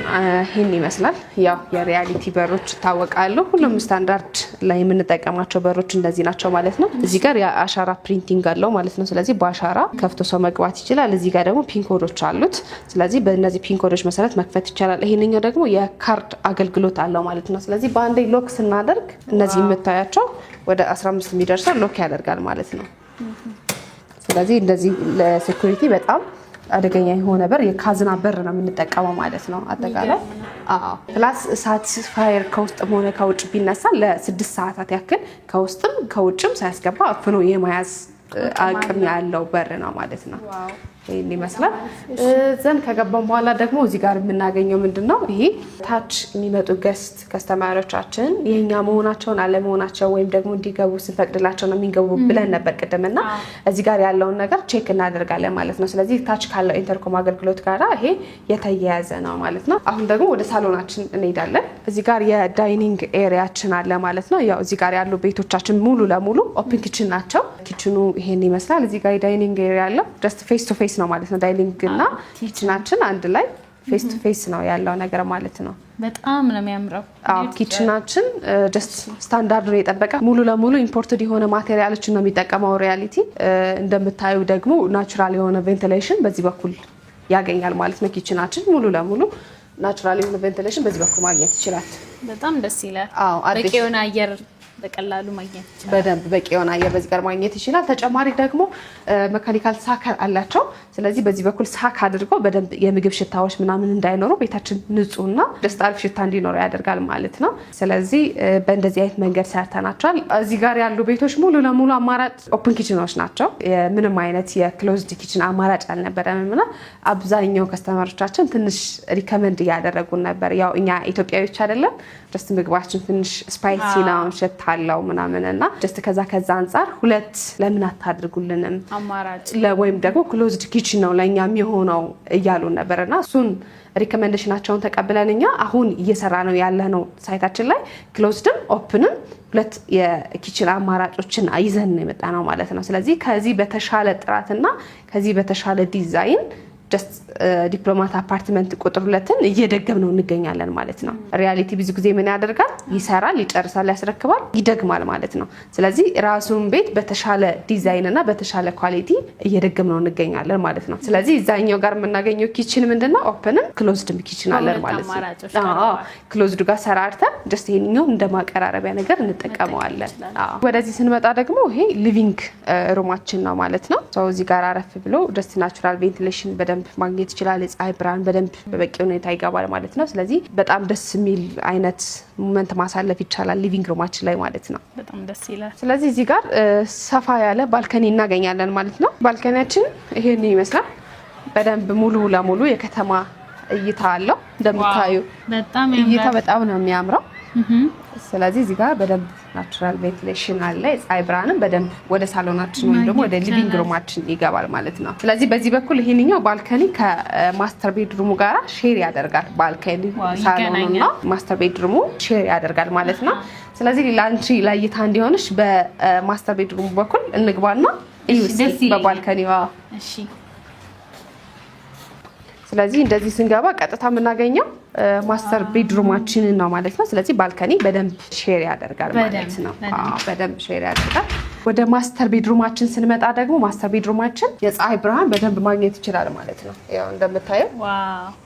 ይሄን ይመስላል። ያው የሪያሊቲ በሮች ይታወቃሉ። ሁሉም ስታንዳርድ ላይ የምንጠቀማቸው በሮች እንደዚህ ናቸው ማለት ነው። እዚህ ጋር የአሻራ ፕሪንቲንግ አለው ማለት ነው። ስለዚህ በአሻራ ከፍቶ ሰው መግባት ይችላል። እዚህ ጋር ደግሞ ፒን ኮዶች አሉት። ስለዚህ በእነዚህ ፒን ኮዶች መሰረት መክፈት ይቻላል። ይሄንኛው ደግሞ የካርድ አገልግሎት አለው ማለት ነው። ስለዚህ በአንዴ ሎክ ስናደርግ እነዚህ የምታያቸው ወደ 15 የሚደርሰው ሎክ ያደርጋል ማለት ነው። ስለዚህ እንደዚህ ለሴኩሪቲ በጣም አደገኛ የሆነ በር የካዝና በር ነው የምንጠቀመው ማለት ነው። አጠቃላይ ፕላስ እሳት ፋየር ከውስጥም ሆነ ከውጭ ቢነሳ ለ6 ሰዓታት ያክል ከውስጥም ከውጭም ሳያስገባ አፍኖ የመያዝ አቅም ያለው በር ነው ማለት ነው። ይሄን ይመስላል። ዘን ከገባን በኋላ ደግሞ እዚህ ጋር የምናገኘው ምንድነው? ይሄ ታች የሚመጡ ገስት ከስተማሪዎቻችን የኛ መሆናቸውን አለመሆናቸው ወይም ደግሞ እንዲገቡ ስንፈቅድላቸው ነው የሚገቡ ብለን ነበር ቅድምና እዚህ ጋር ያለውን ነገር ቼክ እናደርጋለን ማለት ነው። ስለዚህ ታች ካለው ኢንተርኮም አገልግሎት ጋር ይሄ የተያያዘ ነው ማለት ነው። አሁን ደግሞ ወደ ሳሎናችን እንሄዳለን። እዚህ ጋር የዳይኒንግ ኤሪያችን አለ ማለት ነው። ያው እዚህ ጋር ያሉ ቤቶቻችን ሙሉ ለሙሉ ኦፕን ኪችን ናቸው። ኪችኑ ይሄን ይመስላል። እዚህ ጋር የዳይኒንግ ኤሪያ አለ። ጀስት ፌስ ቱ ፌስ ነው ማለት ነው። ዳይኒንግ እና ኪችናችን አንድ ላይ ፌስ ቱ ፌስ ነው ያለው ነገር ማለት ነው። በጣም ነው የሚያምረው። ኪችናችን ጀስት ስታንዳርዱን የጠበቀ ሙሉ ለሙሉ ኢምፖርትድ የሆነ ማቴሪያሎችን ነው የሚጠቀመው። ሪያሊቲ እንደምታዩ ደግሞ ናቹራል የሆነ ቬንቲሌሽን በዚህ በኩል ያገኛል ማለት ነው። ኪችናችን ሙሉ ለሙሉ ናቹራል የሆነ ቬንቲሌሽን በዚህ በኩል ማግኘት ይችላል። በጣም ደስ ይላል። በቂ የሆነ አየር በቀላሉ ማግኘት ይችላል። በደንብ በቂ የሆነ አየር በዚህ ጋር ማግኘት ይችላል። ተጨማሪ ደግሞ መካኒካል ሳከር አላቸው። ስለዚህ በዚህ በኩል ሳክ አድርጎ በደንብ የምግብ ሽታዎች ምናምን እንዳይኖሩ ቤታችን ንጹህና ደስ አሪፍ ሽታ እንዲኖረው ያደርጋል ማለት ነው። ስለዚህ በእንደዚህ አይነት መንገድ ሰርተናቸዋል። እዚህ ጋር ያሉ ቤቶች ሙሉ ለሙሉ አማራጭ ኦፕን ኪችኖች ናቸው። ምንም አይነት የክሎዝድ ኪችን አማራጭ አልነበረም እና አብዛኛው ከስተመሮቻችን ትንሽ ሪከመንድ እያደረጉን ነበር። ያው እኛ ኢትዮጵያዊዎች አይደለም ጀስት ምግባችን ትንሽ ስፓይሲ ነው ሽታ አለው ምናምን እና ጀስት ከዛ አንጻር ሁለት ለምን አታድርጉልንም አማራጭ ወይም ደግሞ ክሎዝድ ኪችን ነው ለኛ የሚሆነው እያሉን ነበርና እሱን ሪኮመንዴሽናቸውን ተቀብለን እኛ አሁን እየሰራ ነው ያለነው ሳይታችን ላይ ክሎዝድም ኦፕንም ሁለት የኪችን አማራጮችን ይዘን ነው የመጣ ነው ማለት ነው። ስለዚህ ከዚህ በተሻለ ጥራትና ከዚህ በተሻለ ዲዛይን ጀስት ዲፕሎማት አፓርትመንት ቁጥር 2ን እየደገምነው እንገኛለን ማለት ነው። ሪያሊቲ ብዙ ጊዜ ምን ያደርጋል? ይሰራል፣ ይጨርሳል፣ ያስረክባል፣ ይደግማል ማለት ነው። ስለዚህ ራሱን ቤት በተሻለ ዲዛይን እና በተሻለ ኳሊቲ እየደገምነው እንገኛለን ማለት ነው። ስለዚህ እዛኛው ጋር የምናገኘው ኪችን ምንድነው? ኦፕንም ክሎዝድም ኪችን አለን ማለት ነው። ክሎዝድ ጋር ሰራርተን ጀስት ይሄንኛው እንደማቀራረቢያ ነገር እንጠቀመዋለን። ወደዚህ ስንመጣ ደግሞ ይሄ ሊቪንግ ሩማችን ነው ማለት ነው። እዚህ ጋር አረፍ ብሎ ጀስት ናቹራል ቬንቲሌሽን በደንብ ማግኘት ይችላል። የፀሐይ ብርሃን በደንብ በበቂ ሁኔታ ይገባል ማለት ነው። ስለዚህ በጣም ደስ የሚል አይነት ሞመንት ማሳለፍ ይቻላል ሊቪንግ ሩማችን ላይ ማለት ነው። በጣም ደስ ይላል። ስለዚህ እዚህ ጋር ሰፋ ያለ ባልከኒ እናገኛለን ማለት ነው። ባልከኒያችን ይሄን ይመስላል። በደንብ ሙሉ ለሙሉ የከተማ እይታ አለው። እንደምታዩ በጣም እይታ በጣም ነው የሚያምረው። ስለዚህ እዚህ ጋር በደንብ ናቹራል ቬንቲሌሽን አለ። የፀሐይ ብርሃንም በደንብ ወደ ሳሎናችን ወይም ደግሞ ወደ ሊቪንግ ሩማችን ይገባል ማለት ነው። ስለዚህ በዚህ በኩል ይሄንኛው ባልከኒ ከማስተር ቤድሩሙ ጋራ ሼር ያደርጋል። ባልከኒ ሳሎኑና ማስተር ቤድሩሙ ሼር ያደርጋል ማለት ነው። ስለዚህ ላንቺ ለእይታ እንዲሆንሽ በማስተር ቤድሩሙ በኩል እንግባና በባልከኒዋ እሺ። ስለዚህ እንደዚህ ስንገባ ቀጥታ የምናገኘው ማስተር ቤድሩማችንን ነው ማለት ነው። ስለዚህ ባልከኒ በደንብ ሼር ያደርጋል ማለት ነው። በደንብ ሼር ያደርጋል። ወደ ማስተር ቤድሩማችን ስንመጣ ደግሞ ማስተር ቤድሩማችን የፀሐይ ብርሃን በደንብ ማግኘት ይችላል ማለት ነው። ያው እንደምታየው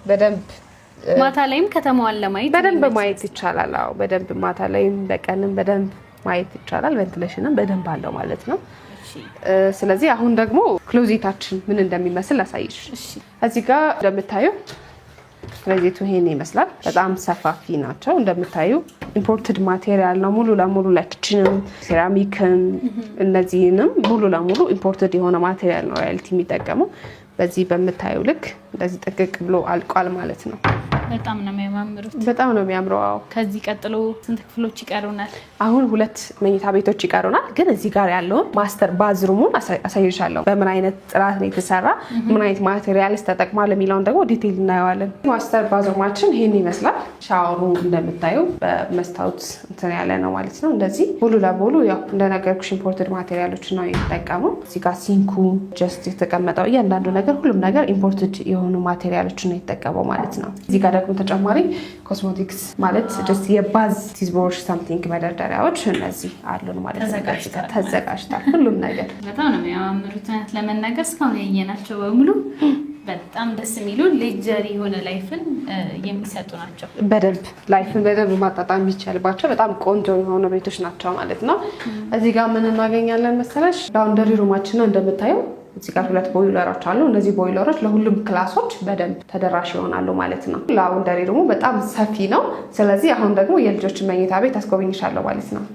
በደንብ ማታ ላይም ከተማዋን ለማየት በደንብ ማየት ይቻላል። አዎ በደንብ ማታ ላይም በቀንም በደንብ ማየት ይቻላል። ቬንቲሌሽንም በደንብ አለው ማለት ነው። ስለዚህ አሁን ደግሞ ክሎዜታችን ምን እንደሚመስል ላሳይሽ። እዚህ ጋር እንደምታዩ ክሎዜቱ ይሄን ይመስላል። በጣም ሰፋፊ ናቸው። እንደምታዩ ኢምፖርትድ ማቴሪያል ነው ሙሉ ለሙሉ ለኪችንም ሴራሚክም እነዚህንም ሙሉ ለሙሉ ኢምፖርትድ የሆነ ማቴሪያል ነው ሪያሊቲ የሚጠቀመው። በዚህ በምታዩ ልክ እንደዚህ ጥቅቅ ብሎ አልቋል ማለት ነው። በጣም ነው የሚያምሩት። በጣም ነው የሚያምረው። ከዚህ ቀጥሎ ስንት ክፍሎች ይቀሩናል? አሁን 2 መኝታ ቤቶች ይቀሩናል። ግን እዚህ ጋር ያለውን ማስተር ባዝሩሙን አሳይሻለሁ። በምን አይነት ጥራት ነው የተሰራ፣ ምን አይነት ማቴሪያልስ ተጠቅሟል የሚለውን ደግሞ ዲቴይል እናየዋለን። ማስተር ባዝሩማችን ይሄን ይመስላል። ሻወሩ እንደምታዩ በመስታወት እንትን ያለ ነው ማለት ነው። እንደዚህ ሙሉ ለሙሉ ያው እንደነገርኩሽ ኢምፖርትድ ማቴሪያሎች ነው የተጠቀመው። እዚህ ጋር ሲንኩ ጀስት የተቀመጠው እያንዳንዱ ነገር ሁሉም ነገር ኢምፖርትድ የሆኑ ማቴሪያሎች ነው የተጠቀመው ማለት ነው። እዚህ ጋር ደግሞ ተጨማሪ ኮስሞቲክስ ማለት ጀስት የባዝ ቲዝቦርሽ ሳምቲንግ መደርደሪያዎች እነዚህ አሉን ማለት ነው። ተዘጋጅቷል ሁሉም ነገር። በጣም ነው የሚያምሩት። ለመናገር እስካሁን ያየናቸው በሙሉ በጣም ደስ የሚሉ ሌጀሪ የሆነ ላይፍን የሚሰጡ ናቸው። በደንብ ላይፍን በደንብ ማጣጣም የሚቻልባቸው በጣም ቆንጆ የሆኑ ቤቶች ናቸው ማለት ነው። እዚህ ጋር ምን እናገኛለን መሰለሽ? ላውንደሪ ሩማችን ነው እንደምታየው። እዚህ ጋር 2 ቦይለሮች አሉ። እነዚህ ቦይለሮች ለሁሉም ክላሶች በደንብ ተደራሽ ይሆናሉ ማለት ነው። ላውንደሪ ሩሙ በጣም ሰፊ ነው። ስለዚህ አሁን ደግሞ የልጆች መኝታ ቤት አስጎብኝሻለሁ ማለት ነው።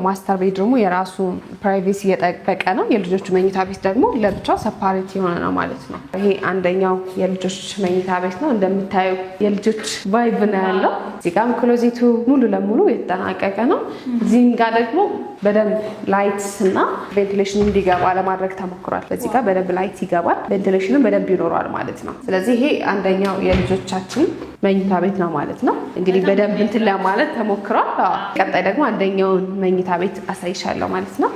ማስተር ቤድሩሙ የራሱ ፕራይቬሲ የጠበቀ ነው። የልጆች መኝታ ቤት ደግሞ ለብቻው ሰፓሬት የሆነ ነው ማለት ነው። ይሄ አንደኛው የልጆች መኝታ ቤት ነው። እንደምታዩ የልጆች ቫይብ ነው ያለው። እዚህ ጋርም ክሎዜቱ ሙሉ ለሙሉ የተጠናቀቀ ነው። እዚህም ጋር ደግሞ በደንብ ላይት እና ቬንቲሌሽን እንዲገባ ለማድረግ ተሞክሯል። በዚህ ጋር በደንብ ላይት ይገባል፣ ቬንቲሌሽንም በደንብ ይኖረዋል ማለት ነው። ስለዚህ ይሄ አንደኛው የልጆቻችን መኝታ ቤት ነው ማለት ነው። እንግዲህ በደንብ እንትን ለማለት ተሞክሯል። ቀጣይ ደግሞ አንደኛውን መኝታ ቤት አሳይሻለሁ ማለት ነው።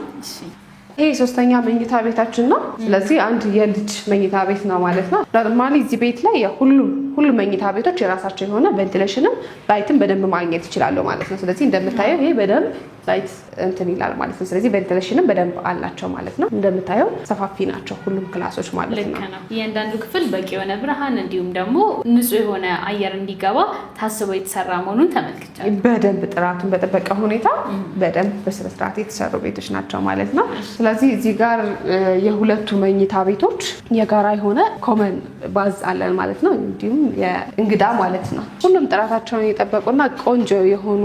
ይሄ 3ኛ መኝታ ቤታችን ነው። ስለዚህ አንድ የልጅ መኝታ ቤት ነው ማለት ነው። ኖርማሊ እዚህ ቤት ላይ ሁሉም መኝታ ቤቶች የራሳቸው የሆነ ቬንቲሌሽንም ላይትም በደንብ ማግኘት ይችላሉ ማለት ነው። ስለዚህ እንደምታየው ይሄ በደንብ ላይት እንትን ይላል ማለት ነው። ስለዚህ ቬንቲሌሽንም በደንብ አላቸው ማለት ነው። እንደምታየው ሰፋፊ ናቸው ሁሉም ክላሶች ማለት ነው። እያንዳንዱ ክፍል በቂ የሆነ ብርሃን እንዲሁም ደግሞ ንጹህ የሆነ አየር እንዲገባ ታስቦ የተሰራ መሆኑን ተመልክቻለሁ። በደንብ ጥራቱን በጠበቀ ሁኔታ በደንብ በስነስርዓት የተሰሩ ቤቶች ናቸው ማለት ነው። ስለዚህ እዚህ ጋር የሁለቱ መኝታ ቤቶች የጋራ የሆነ ኮመን ባዝ አለን ማለት ነው። እንዲሁም የእንግዳ ማለት ነው። ሁሉም ጥራታቸውን የጠበቁና ቆንጆ የሆኑ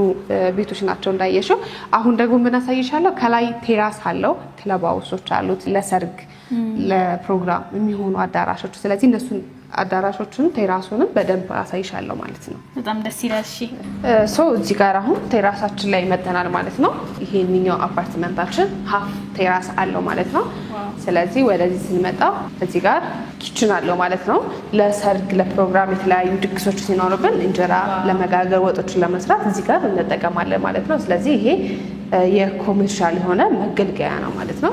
ቤቶች ናቸው እንዳየሽው። አሁን ደግሞ ምን አሳይሻለሁ? ከላይ ቴራስ አለው፣ ክለብ ሃውሶች አሉት፣ ለሰርግ ለፕሮግራም የሚሆኑ አዳራሾች። ስለዚህ እነሱን አዳራሾቹን ቴራሱንም በደንብ አሳይሻለሁ ማለት ነው። በጣም ደስ ይላል። እሺ እዚህ ጋር አሁን ቴራሳችን ላይ መተናል ማለት ነው። ይሄንኛው አፓርትመንታችን ሀፍ ቴራስ አለው ማለት ነው። ስለዚህ ወደዚህ ስንመጣ እዚህ ጋር ኪችን አለው ማለት ነው። ለሰርግ ለፕሮግራም የተለያዩ ድግሶች ሲኖርብን እንጀራ ለመጋገር ወጦችን ለመስራት እዚህ ጋር እንጠቀማለን ማለት ነው። ስለዚህ ይሄ የኮሜርሻል የሆነ መገልገያ ነው ማለት ነው።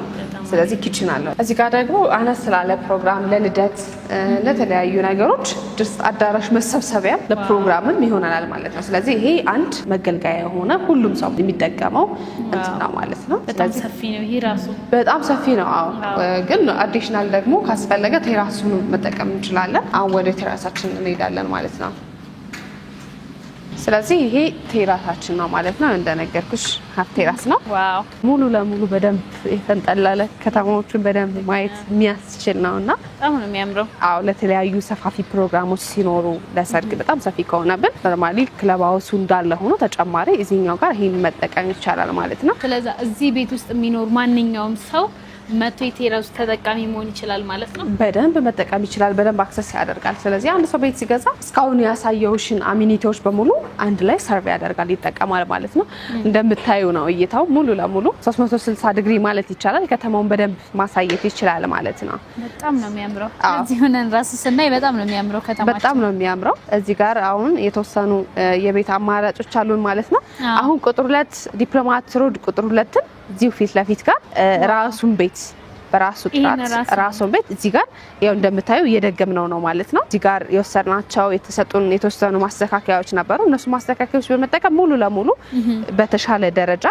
ስለዚህ ኪችን አለው። እዚህ ጋር ደግሞ አነስ ስላለ ፕሮግራም ለልደት ለተለያዩ ነገሮች ድስት አዳራሽ መሰብሰቢያ ለፕሮግራምም ይሆናል ማለት ነው። ስለዚህ ይሄ አንድ መገልገያ የሆነ ሁሉም ሰው የሚጠቀመው እንትና ማለት ነው። በጣም ሰፊ ነው። ይሄ ራሱ በጣም ሰፊ ነው። አዎ ግን አዲሽናል ደግሞ ካስፈለገ ቴራሱን መጠቀም እንችላለን። አሁን ወደ ቴራሳችን እንሄዳለን ማለት ነው። ስለዚህ ይሄ ቴራሳችን ነው ማለት ነው። እንደነገርኩሽ ሀፍ ቴራስ ነው። ዋው ሙሉ ለሙሉ በደንብ የተንጠለለ ከተማዎችን በደንብ ማየት የሚያስችል ነውና በጣም ነው የሚያምረው። አዎ ለተለያዩ ሰፋፊ ፕሮግራሞች ሲኖሩ ለሰርግ በጣም ሰፊ ከሆነብን ኖርማሊ ክለብ ሃውሱ እንዳለ ሆኖ ተጨማሪ እዚህኛው ጋር ይሄን መጠቀም ይቻላል ማለት ነው። ስለዚህ እዚህ ቤት ውስጥ የሚኖር ማንኛውም ሰው መቶ የቴራሱ ተጠቃሚ መሆን ይችላል ማለት ነው። በደንብ መጠቀም ይችላል። በደንብ አክሰስ ያደርጋል። ስለዚህ አንድ ሰው ቤት ሲገዛ እስካሁን ያሳየውሽን አሚኒቲዎች በሙሉ አንድ ላይ ሰርቭ ያደርጋል ይጠቀማል ማለት ነው። እንደምታዩ ነው እይታው ሙሉ ለሙሉ 360 ዲግሪ ማለት ይቻላል ከተማውን በደንብ ማሳየት ይችላል ማለት ነው። በጣም ነው የሚያምረው። እዚህ ሆነን ራስ ስናይ በጣም ነው የሚያምረው ከተማችን። በጣም ነው የሚያምረው። እዚህ ጋር አሁን የተወሰኑ የቤት አማራጮች አሉን ማለት ነው። አሁን ቁጥር 2 ዲፕሎማት ሮድ ቁጥር 2 እዚሁ ፊት ለፊት ጋር ራሱን ቤት በራሱ ጥራት ራሱን ቤት እዚህ ጋር ያው እንደምታዩ እየደገምነው ነው ማለት ነው። እዚህ ጋር የወሰድናቸው የተወሰኑ ማስተካከያዎች ነበሩ። እነሱ ማስተካከያዎች በመጠቀም ሙሉ ለሙሉ በተሻለ ደረጃ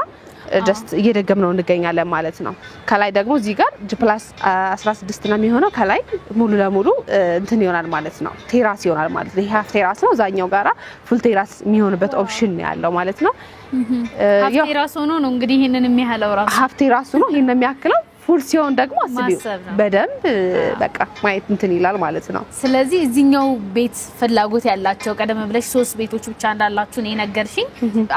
ጀስት እየደገምነው እንገኛለን ማለት ነው። ከላይ ደግሞ እዚህ ጋር G+16 ነው የሚሆነው። ከላይ ሙሉ ለሙሉ እንትን ይሆናል ማለት ነው። ቴራስ ይሆናል ማለት ነው። ይሄ ሃፍ ቴራስ ነው። እዛኛው ጋራ ፉል ቴራስ የሚሆንበት ኦፕሽን ያለው ማለት ነው። ሃፍ ቴራስ ሆኖ ነው እንግዲህ ይሄንን የሚያህለው ራሱ ሃፍ ቴራስ ነው ይሄን የሚያክለው። ፉል ሲሆን ደግሞ አስቢው በደንብ በቃ ማየት እንትን ይላል ማለት ነው። ስለዚህ እዚህኛው ቤት ፍላጎት ያላቸው ቀደም ብለሽ 3 ቤቶች ብቻ እንዳላችሁ ነው የነገርሽኝ።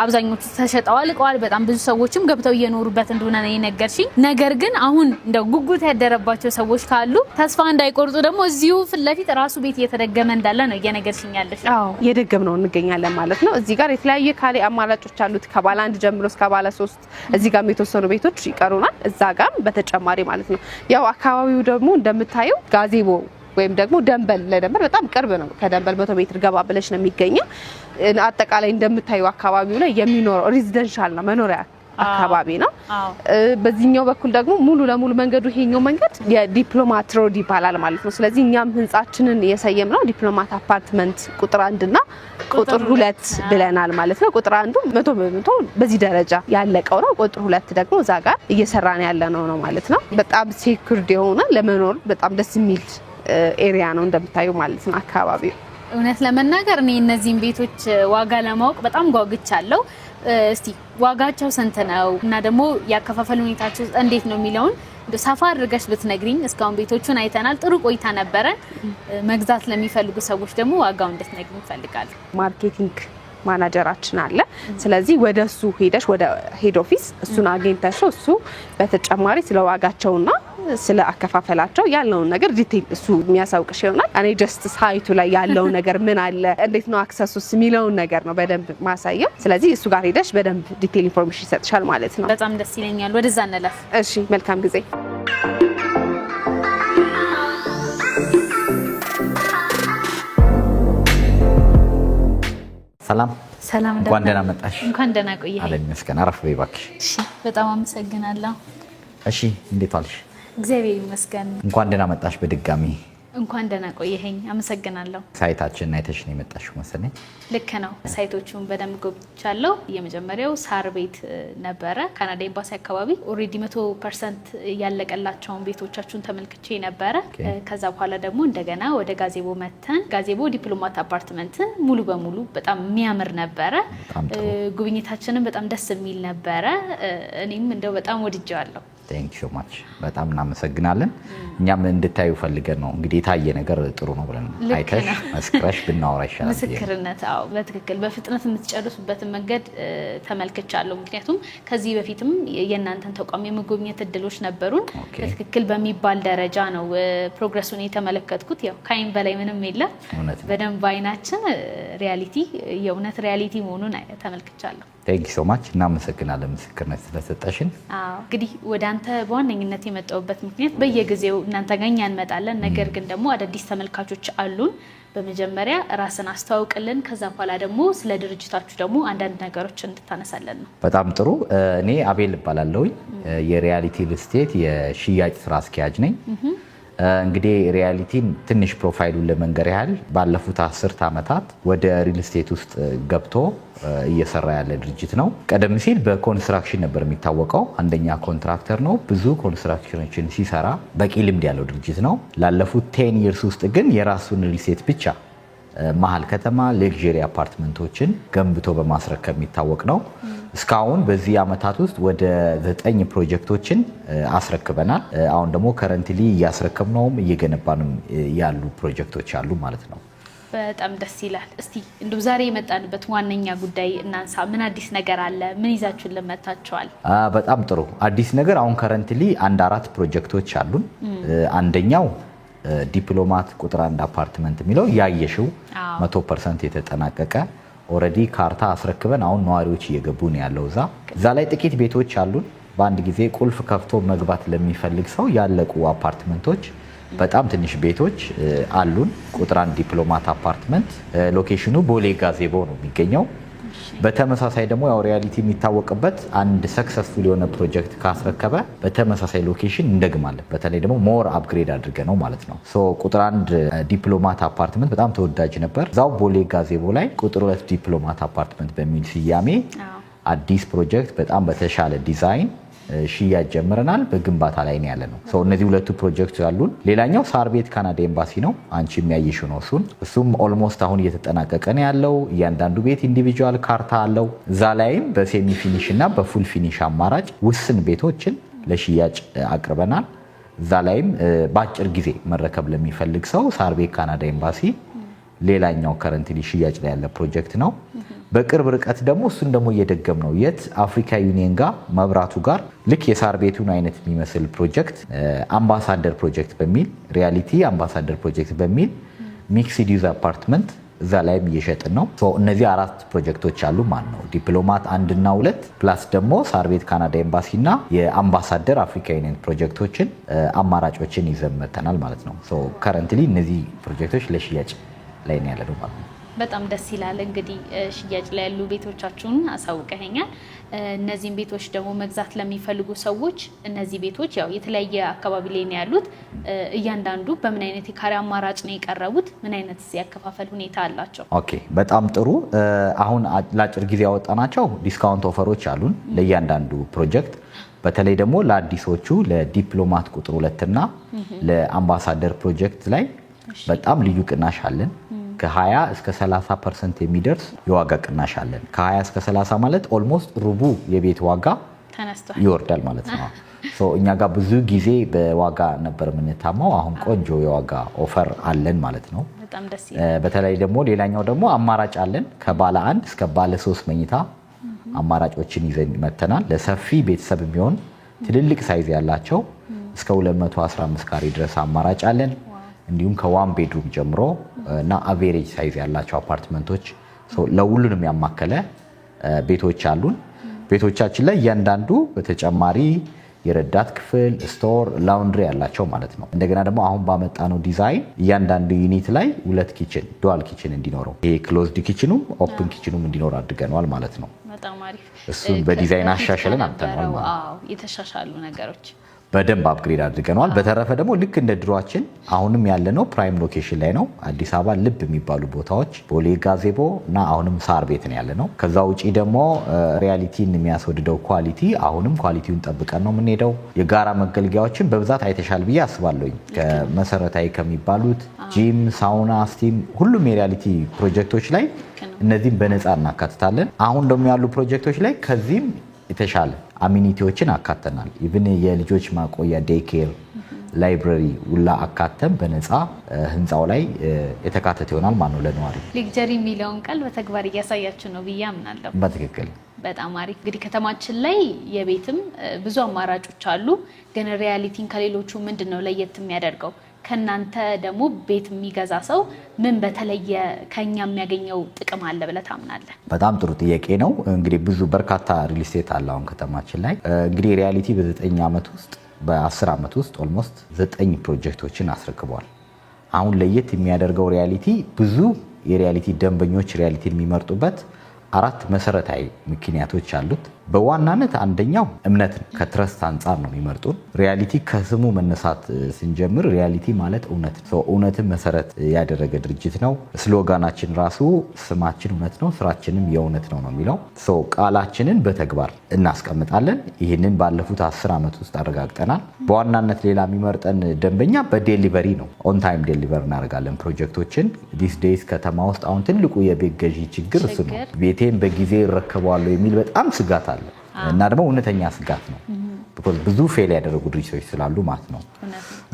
አብዛኞቹ ተሸጠዋል እቃዋል። በጣም ብዙ ሰዎችም ገብተው እየኖሩበት እንደሆነ ነው የነገርሽኝ። ነገር ግን አሁን እንደው ጉጉት ያደረባቸው ሰዎች ካሉ ተስፋ እንዳይቆርጡ ደግሞ እዚሁ ፊት ለፊት ራሱ ቤት እየተደገመ እንዳለ ነው እየነገርሽኝ ያለሽ። አዎ እየደገምነው እንገኛለን ማለት ነው። እዚህ ጋር የተለያየ ካሬ አማራጮች አሉት ከባለ 1 ጀምሮ እስከ ባለ 3። እዚህ ጋር የተወሰኑ ቤቶች ይቀሩናል። እዛ ጋር በተጨማሪ ማለት ነው። ያው አካባቢው ደግሞ እንደምታዩ ጋዜቦ ወይም ደግሞ ደንበል ለደንበል በጣም ቅርብ ነው። ከደንበል 100 ሜትር ገባ ብለሽ ነው የሚገኘው። አጠቃላይ እንደምታዩ አካባቢው ላይ የሚኖረው ሬዚደንሻል ነው መኖሪያ አካባቢ ነው። በዚህኛው በኩል ደግሞ ሙሉ ለሙሉ መንገዱ ይሄኛው መንገድ የዲፕሎማት ሮድ ይባላል ማለት ነው። ስለዚህ እኛም ህንጻችንን የሰየምነው ዲፕሎማት አፓርትመንት ቁጥር 1 እና ቁጥር 2 ብለናል ማለት ነው። ቁጥር 1 100% በዚህ ደረጃ ያለቀው ነው። ቁጥር 2 ደግሞ እዛ ጋር እየሰራን ያለነው ነው ማለት ነው። በጣም ሴኩርድ የሆነ ለመኖር በጣም ደስ የሚል ኤሪያ ነው እንደምታዩ ማለት ነው አካባቢው። እውነት ለመናገር እኔ እነዚህን ቤቶች ዋጋ ለማወቅ በጣም ጓጉቻለሁ። እስቲ ዋጋቸው ስንት ነው እና ደግሞ ያከፋፈል ሁኔታቸው እንዴት ነው የሚለውን ሰፋ አድርገሽ ብትነግሪኝ። እስካሁን ቤቶቹን አይተናል፣ ጥሩ ቆይታ ነበረን። መግዛት ለሚፈልጉ ሰዎች ደግሞ ዋጋው እንድትነግሪኝ እፈልጋለሁ። ማርኬቲንግ ማናጀራችን አለ። ስለዚህ ወደሱ ሄደሽ ወደ ሄድ ኦፊስ እሱን አግኝተሽ እሱ በተጨማሪ ስለ ዋጋቸውና ስለ አከፋፈላቸው ያለውን ነገር ዲቴል እሱ የሚያሳውቅሽ ይሆናል። እኔ ጀስት ሳይቱ ላይ ያለው ነገር ምን አለ እንዴት ነው አክሰሱስ የሚለውን ነገር ነው በደንብ ማሳየው። ስለዚህ እሱ ጋር ሄደሽ በደንብ ዲቴል ኢንፎርሜሽን ይሰጥሻል ማለት ነው። በጣም ደስ ይለኛል። ወደዛ እንለፍ። እሺ፣ መልካም ጊዜ። ሰላም ሰላም። እንኳን ደህና መጣሽ። እንኳን ደህና ቆየህ። አለ ይመስገን። አረፍ በይ እባክሽ። እሺ፣ በጣም አመሰግናለሁ። እሺ፣ እንዴት ዋልሽ? እግዚአብሔር ይመስገን። እንኳን ደህና መጣሽ በድጋሚ። እንኳን ደህና ቆየኸኝ። አመሰግናለሁ። ሳይታችን አይተሽ ነው የመጣሽው መሰለኝ። ልክ ነው። ሳይቶቹን በደንብ ጎብቻለሁ። የመጀመሪያው ሳር ቤት ነበረ ካናዳ ኤምባሲ አካባቢ። ኦልሬዲ 100% ያለቀላቸውን ቤቶቻችሁን ተመልክቼ ነበረ። ከዛ በኋላ ደግሞ እንደገና ወደ ጋዜቦ መተን ጋዜቦ ዲፕሎማት አፓርትመንት ሙሉ በሙሉ በጣም የሚያምር ነበረ። ጉብኝታችንን በጣም ደስ የሚል ነበረ። እኔም እንደው በጣም ወድጄዋለሁ። ቴንክ ዩ ሶ ማች። በጣም እናመሰግናለን። እኛም እንድታዩ ፈልገን ነው እንግዲህ የታየ ነገር ጥሩ ነው ብለን አይተሽ መስክረሽ ብናወራ ይሻላል። ምስክርነት። አዎ በትክክል በፍጥነት የምትጨርሱበትን መንገድ ተመልክቻለሁ። ምክንያቱም ከዚህ በፊትም የእናንተን ተቋም የመጎብኘት እድሎች ነበሩን። በትክክል በሚባል ደረጃ ነው ፕሮግረሱን የተመለከትኩት። ያው ከአይን በላይ ምንም የለም። በደንብ አይናችን ሪያሊቲ የእውነት ሪያሊቲ መሆኑን ተመልክቻለሁ። ቴንክ ዩ ሶ ማች። እናመሰግናለን ምስክርነት ስለሰጠሽን። እንግዲህ ወደ አንተ በዋነኝነት የመጣሁበት ምክንያት በየጊዜው እናንተ ጋር እኛ እንመጣለን፣ ነገር ግን ደግሞ አዳዲስ ተመልካቾች አሉን። በመጀመሪያ ራስን አስተዋውቅልን፣ ከዛ በኋላ ደግሞ ስለ ድርጅታችሁ ደግሞ አንዳንድ ነገሮች እንድታነሳለን ነው። በጣም ጥሩ። እኔ አቤል እባላለሁኝ። የሪያሊቲ ሪል ስቴት የሽያጭ ስራ አስኪያጅ ነኝ። እንግዲህ ሪያሊቲን ትንሽ ፕሮፋይሉን ለመንገር ያህል ባለፉት 10 ዓመታት ወደ ሪል ስቴት ውስጥ ገብቶ እየሰራ ያለ ድርጅት ነው። ቀደም ሲል በኮንስትራክሽን ነበር የሚታወቀው። አንደኛ ኮንትራክተር ነው። ብዙ ኮንስትራክሽኖችን ሲሰራ በቂ ልምድ ያለው ድርጅት ነው። ላለፉት 10 ይርስ ውስጥ ግን የራሱን ሪል ስቴት ብቻ መሀል ከተማ ሌክዠሪ አፓርትመንቶችን ገንብቶ በማስረከብ የሚታወቅ ነው። እስካሁን በዚህ ዓመታት ውስጥ ወደ 9 ፕሮጀክቶችን አስረክበናል። አሁን ደግሞ ከረንትሊ እያስረከብነውም እየገነባንም ያሉ ፕሮጀክቶች አሉ ማለት ነው። በጣም ደስ ይላል። እስቲ እንደው ዛሬ የመጣንበት ዋነኛ ጉዳይ እናንሳ። ምን አዲስ ነገር አለ? ምን ይዛችሁን ለመታችኋል? በጣም ጥሩ አዲስ ነገር አሁን ከረንትሊ 4 ፕሮጀክቶች አሉን። አንደኛው ዲፕሎማት ቁጥር 1 አፓርትመንት የሚለው ያየሽው 100% የተጠናቀቀ ኦልሬዲ ካርታ አስረክበን አሁን ነዋሪዎች እየገቡ ነው ያለው። እዛ ላይ ጥቂት ቤቶች አሉን። በአንድ ጊዜ ቁልፍ ከፍቶ መግባት ለሚፈልግ ሰው ያለቁ አፓርትመንቶች በጣም ትንሽ ቤቶች አሉን። ቁጥር 1 ዲፕሎማት አፓርትመንት ሎኬሽኑ ቦሌ ጋዜቦ ነው የሚገኘው። በተመሳሳይ ደግሞ ያው ሪያሊቲ የሚታወቅበት አንድ ሰክሰስፉል የሆነ ፕሮጀክት ካስረከበ በተመሳሳይ ሎኬሽን እንደግማለን። በተለይ ደግሞ ሞር አፕግሬድ አድርገ ነው ማለት ነው። ቁጥር 1 ዲፕሎማት አፓርትመንት በጣም ተወዳጅ ነበር። እዛው ቦሌ ጋዜቦ ላይ ቁጥር 2 ዲፕሎማት አፓርትመንት በሚል ስያሜ አዲስ ፕሮጀክት በጣም በተሻለ ዲዛይን ሽያጭ ጀምረናል። በግንባታ ላይ ነው ያለ ነው። እነዚህ ሁለቱ ፕሮጀክት ያሉን። ሌላኛው ሳር ቤት ካናዳ ኤምባሲ ነው። አንቺ የሚያይሽ ነው እሱም ኦልሞስት አሁን እየተጠናቀቀ ነው ያለው። እያንዳንዱ ቤት ኢንዲቪጁዋል ካርታ አለው። እዛ ላይም በሴሚ ፊኒሽ እና በፉል ፊኒሽ አማራጭ ውስን ቤቶችን ለሽያጭ አቅርበናል። እዛ ላይም በአጭር ጊዜ መረከብ ለሚፈልግ ሰው ሳር ቤት ካናዳ ኤምባሲ ሌላኛው ከረንትሊ ሽያጭ ላይ ያለ ፕሮጀክት ነው። በቅርብ ርቀት ደግሞ እሱን ደግሞ እየደገም ነው የት አፍሪካ ዩኒየን ጋር መብራቱ ጋር ልክ የሳር ቤቱን አይነት የሚመስል ፕሮጀክት አምባሳደር ፕሮጀክት በሚል ሪያሊቲ አምባሳደር ፕሮጀክት በሚል ሚክስድ ዩዝ አፓርትመንት እዛ ላይም እየሸጥን ነው። እነዚህ 4 ፕሮጀክቶች አሉ ማለት ነው። ዲፕሎማት 1 እና 2 ፕላስ ደግሞ ሳር ቤት ካናዳ ኤምባሲ እና የአምባሳደር አፍሪካ ዩኒየን ፕሮጀክቶችን አማራጮችን ይዘን መጥተናል ማለት ነው። ከረንትሊ እነዚህ ፕሮጀክቶች ለሽያጭ ላይ ነው ያለው ማለት ነው። በጣም ደስ ይላል። እንግዲህ ሽያጭ ላይ ያሉ ቤቶቻችሁን አሳውቀኸኛል። እነዚህን ቤቶች ደግሞ መግዛት ለሚፈልጉ ሰዎች እነዚህ ቤቶች ያው የተለያየ አካባቢ ላይ ነው ያሉት። እያንዳንዱ በምን አይነት የካሬ አማራጭ ነው የቀረቡት? ምን አይነት ያከፋፈል ሁኔታ አላቸው? ኦኬ በጣም ጥሩ። አሁን ለአጭር ጊዜ ያወጣናቸው ዲስካውንት ኦፈሮች አሉን ለእያንዳንዱ ፕሮጀክት። በተለይ ደግሞ ለአዲሶቹ ለዲፕሎማት ቁጥር 2 እና ለአምባሳደር ፕሮጀክት ላይ በጣም ልዩ ቅናሽ አለን። ከ20 እስከ 30% የሚደርስ የዋጋ ቅናሽ አለን። ከ20 እስከ 30 ማለት ኦልሞስት ሩቡ የቤት ዋጋ ይወርዳል ማለት ነው። እኛ ጋር ብዙ ጊዜ በዋጋ ነበር የምንታማው። አሁን ቆንጆ የዋጋ ኦፈር አለን ማለት ነው። በተለይ ደግሞ ሌላኛው ደግሞ አማራጭ አለን። ከባለ 1 እስከ ባለ 3 መኝታ አማራጮችን ይዘን መተናል። ለሰፊ ቤተሰብ የሚሆን ትልልቅ ሳይዝ ያላቸው እስከ 215 ካሬ ድረስ አማራጭ አለን። እንዲሁም ከዋን ቤድሩም ጀምሮ እና አቬሬጅ ሳይዝ ያላቸው አፓርትመንቶች ለሁሉንም ያማከለ ቤቶች አሉን። ቤቶቻችን ላይ እያንዳንዱ በተጨማሪ የረዳት ክፍል፣ ስቶር፣ ላውንድሪ ያላቸው ማለት ነው። እንደገና ደግሞ አሁን ባመጣነው ዲዛይን እያንዳንዱ ዩኒት ላይ 2 ኪችን ዱዋል ኪችን እንዲኖረው ይሄ ክሎዝድ ኪችኑም ኦፕን ኪችኑም እንዲኖር አድርገናል ማለት ነው። በጣም አሪፍ። እሱን በዲዛይን አሻሽለን አምጥተናል ማለት ነው። የተሻሻሉ ነገሮች በደንብ አፕግሬድ አድርገናል። በተረፈ ደግሞ ልክ እንደ ድሯችን አሁንም ያለነው ፕራይም ሎኬሽን ላይ ነው። አዲስ አበባ ልብ የሚባሉ ቦታዎች ቦሌ ጋዜቦ እና አሁንም ሳር ቤት ነው ያለነው። ከዛ ውጪ ደግሞ ሪያሊቲን የሚያስወድደው ኳሊቲ አሁንም ኳሊቲውን ጠብቀን ነው የምንሄደው። የጋራ መገልገያዎችን በብዛት አይተሻል ብዬ አስባለሁኝ። ከመሰረታዊ ከሚባሉት ጂም፣ ሳውና፣ ስቲም ሁሉም የሪያሊቲ ፕሮጀክቶች ላይ እነዚህም በነፃ እናካትታለን። አሁን ደግሞ ያሉ ፕሮጀክቶች ላይ ከዚህም የተሻለ አሚኒቲዎችን አካተናል። ኢቭን የልጆች ማቆያ ዴይኬር፣ ላይብረሪ ውላ አካተን በነፃ ህንፃው ላይ የተካተተ ይሆናል ማለት ነው ለነዋሪ። ሌክቸሪ የሚለውን ቃል በተግባር እያሳያችሁ ነው ብዬ አምናለሁ። በትክክል በጣም አሪፍ። እንግዲህ ከተማችን ላይ የቤትም ብዙ አማራጮች አሉ። ግን ሪያሊቲን ከሌሎቹ ምንድን ነው ለየት የሚያደርገው? ከናንተ ደግሞ ቤት የሚገዛ ሰው ምን በተለየ ከኛ የሚያገኘው ጥቅም አለ ብለህ ታምናለህ? በጣም ጥሩ ጥያቄ ነው። እንግዲህ ብዙ በርካታ ሪል ስቴት አለ አሁን ከተማችን ላይ። እንግዲህ ሪያሊቲ በ9 ዓመት ውስጥ በ10 ዓመት ውስጥ ኦልሞስት 9 ፕሮጀክቶችን አስረክቧል። አሁን ለየት የሚያደርገው ሪያሊቲ ብዙ የሪያሊቲ ደንበኞች ሪያሊቲን የሚመርጡበት 4 መሰረታዊ ምክንያቶች አሉት። በዋናነት አንደኛው እምነት ነው። ከትረስት አንጻር ነው የሚመርጡን። ሪያሊቲ ከስሙ መነሳት ስንጀምር ሪያሊቲ ማለት እውነት ነው። እውነትን መሰረት ያደረገ ድርጅት ነው። ስሎጋናችን ራሱ ስማችን እውነት ነው፣ ስራችንም የእውነት ነው ነው የሚለው። ቃላችንን በተግባር እናስቀምጣለን። ይህንን ባለፉት 10 ዓመት ውስጥ አረጋግጠናል። በዋናነት ሌላ የሚመርጠን ደንበኛ በዴሊቨሪ ነው። ኦን ታይም ዴሊቨር እናደርጋለን ፕሮጀክቶችን። ዲስ ዴይስ ከተማ ውስጥ አሁን ትልቁ የቤት ገዢ ችግር እሱ ነው። ቤቴን በጊዜ እረከባለሁ የሚል በጣም ስጋት አለ እና ደግሞ እውነተኛ ስጋት ነው። ብዙ ፌል ያደረጉ ድርጅቶች ስላሉ ማለት ነው።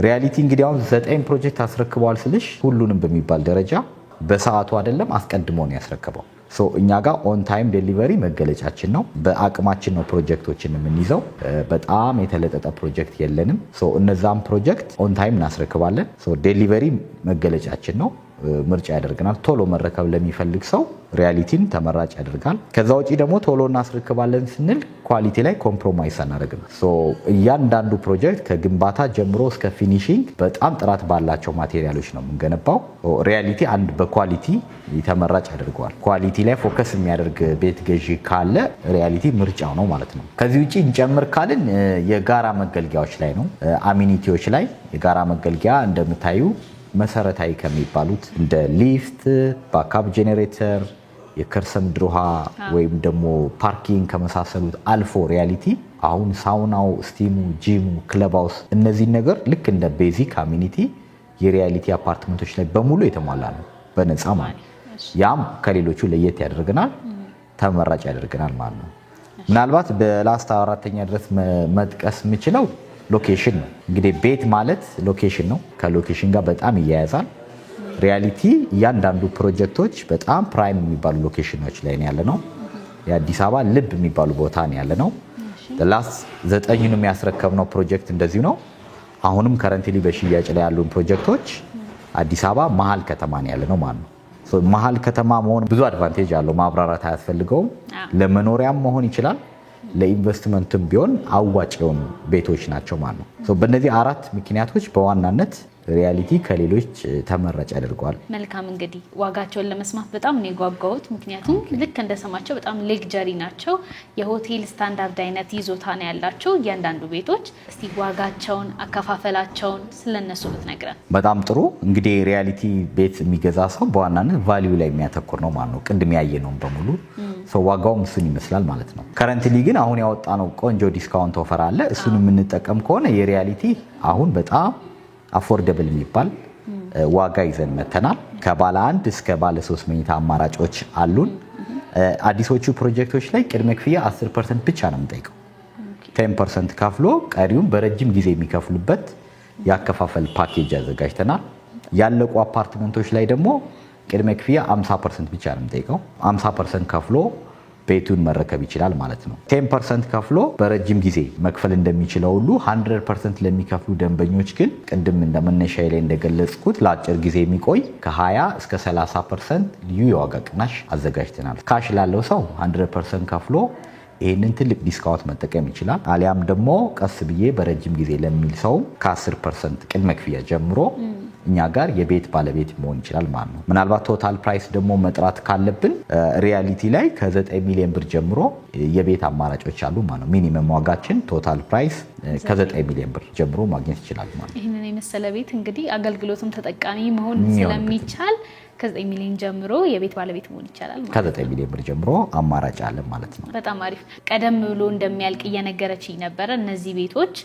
ሪያሊቲ እንግዲህ አሁን 9 ፕሮጀክት አስረክበዋል ስልሽ ሁሉንም በሚባል ደረጃ በሰዓቱ አይደለም አስቀድሞ ነው ያስረከበው። እኛ ጋር ኦን ታይም ዴሊቨሪ መገለጫችን ነው። በአቅማችን ነው ፕሮጀክቶችን የምንይዘው። በጣም የተለጠጠ ፕሮጀክት የለንም። እነዛም ፕሮጀክት ኦን ታይም እናስረክባለን። ዴሊቨሪ መገለጫችን ነው። ምርጫ ያደርገናል። ቶሎ መረከብ ለሚፈልግ ሰው ሪያሊቲን ተመራጭ ያደርጋል። ከዛ ውጪ ደግሞ ቶሎ እናስረክባለን ስንል ኳሊቲ ላይ ኮምፕሮማይዝ አናደርግም። እያንዳንዱ ፕሮጀክት ከግንባታ ጀምሮ እስከ ፊኒሺንግ በጣም ጥራት ባላቸው ማቴሪያሎች ነው የምንገነባው። ሪያሊቲ አንድ በኳሊቲ ተመራጭ ያደርገዋል። ኳሊቲ ላይ ፎከስ የሚያደርግ ቤት ገዢ ካለ ሪያሊቲ ምርጫው ነው ማለት ነው። ከዚህ ውጪ እንጨምር ካልን የጋራ መገልገያዎች ላይ ነው። አሚኒቲዎች ላይ የጋራ መገልገያ እንደምታዩ መሰረታዊ ከሚባሉት እንደ ሊፍት፣ ባካፕ ጄኔሬተር፣ የከርሰ ምድር ውሃ ወይም ደግሞ ፓርኪንግ ከመሳሰሉት አልፎ ሪያሊቲ አሁን ሳውናው፣ ስቲሙ፣ ጂሙ፣ ክለብ ሃውስ እነዚህ ነገር ልክ እንደ ቤዚክ አሚኒቲ የሪያሊቲ አፓርትመንቶች ላይ በሙሉ የተሟላ ነው በነፃ ማለት። ያም ከሌሎቹ ለየት ያደርገናል፣ ተመራጭ ያደርገናል ማለት ነው። ምናልባት በላስት አራተኛ ድረስ መጥቀስ የምችለው ሎኬሽን ነው። እንግዲህ ቤት ማለት ሎኬሽን ነው። ከሎኬሽን ጋር በጣም ይያያዛል። ሪያሊቲ እያንዳንዱ ፕሮጀክቶች በጣም ፕራይም የሚባሉ ሎኬሽኖች ላይ ነው ያለነው። የአዲስ አበባ ልብ የሚባሉ ቦታ ነው ያለነው። ላስት 9ኙንም ያስረከብነው ፕሮጀክት እንደዚሁ ነው። አሁንም ከረንትሊ በሽያጭ ላይ ያሉን ፕሮጀክቶች አዲስ አበባ መሀል ከተማ ነው ያለነው ማለት ነው። መሀል ከተማ መሆን ብዙ አድቫንቴጅ አለው። ማብራራት አያስፈልገውም። ለመኖሪያም መሆን ይችላል፣ ለኢንቨስትመንትም ቢሆን አዋጭ የሆኑ ቤቶች ናቸው ማለት ነው። በእነዚህ 4 ምክንያቶች በዋናነት ሪያሊቲ ከሌሎች ተመራጭ ያደርገዋል። መልካም እንግዲህ ዋጋቸውን ለመስማት በጣም ነው የጓጓሁት። ምክንያቱም ልክ እንደሰማቸው በጣም ሌክጀሪ ናቸው። የሆቴል ስታንዳርድ አይነት ይዞታ ነው ያላቸው እያንዳንዱ ቤቶች። እስቲ ዋጋቸውን፣ አከፋፈላቸውን ስለነሱ ብትነግረን። በጣም ጥሩ። እንግዲህ ሪያሊቲ ቤት የሚገዛ ሰው በዋናነት ቫልዩ ላይ የሚያተኩር ነው ማለት ነው። ቅድም ያየነውን በሙሉ ዋጋውም እሱን ይመስላል ማለት ነው። ከረንትሊ ግን አሁን ያወጣነው ቆንጆ ዲስካውንት ኦፈር አለ። እሱን የምንጠቀም ከሆነ የሪያሊቲ አሁን በጣም አፎርደብል የሚባል ዋጋ ይዘን መተናል። ከባለ 1 እስከ ባለ 3 መኝታ አማራጮች አሉን። አዲሶቹ ፕሮጀክቶች ላይ ቅድመ ክፍያ 10% ብቻ ነው የምንጠይቀው። 10% ከፍሎ ቀሪውን በረጅም ጊዜ የሚከፍሉበት ያከፋፈል ፓኬጅ አዘጋጅተናል። ያለቁ አፓርትመንቶች ላይ ደግሞ ቅድመ ክፍያ 50% ብቻ ነው የምንጠይቀው። 50% ከፍሎ ቤቱን መረከብ ይችላል ማለት ነው። 10% ከፍሎ በረጅም ጊዜ መክፈል እንደሚችለው ሁሉ 100% ለሚከፍሉ ደንበኞች ግን ቅድም እንደመነሻ ላይ እንደገለጽኩት ለአጭር ጊዜ የሚቆይ ከ20 እስከ 30% ልዩ የዋጋ ቅናሽ አዘጋጅተናል። ካሽ ላለው ሰው 100% ከፍሎ ይህንን ትልቅ ዲስካውንት መጠቀም ይችላል። አሊያም ደግሞ ቀስ ብዬ በረጅም ጊዜ ለሚል ሰው ከ10% ቅድመ ክፍያ ጀምሮ እኛ ጋር የቤት ባለቤት መሆን ይችላል ማለት ነው። ምናልባት ቶታል ፕራይስ ደግሞ መጥራት ካለብን ሪያሊቲ ላይ ከ9 ሚሊዮን ብር ጀምሮ የቤት አማራጮች አሉ ማለት ነው። ሚኒመም ዋጋችን ቶታል ፕራይስ ከ9 ሚሊዮን ብር ጀምሮ ማግኘት ይችላል ማለት ነው። ይህንን የመሰለ ቤት እንግዲህ አገልግሎቱም ተጠቃሚ መሆን ስለሚቻል ከ9 ሚሊዮን ጀምሮ የቤት ባለቤት መሆን ይቻላል ማለት ነው። ከ9 ሚሊዮን ብር ጀምሮ አማራጭ አለ ማለት ነው። በጣም አሪፍ። ቀደም ብሎ እንደሚያልቅ እየነገረችኝ ነበረ። እነዚህ ቤቶች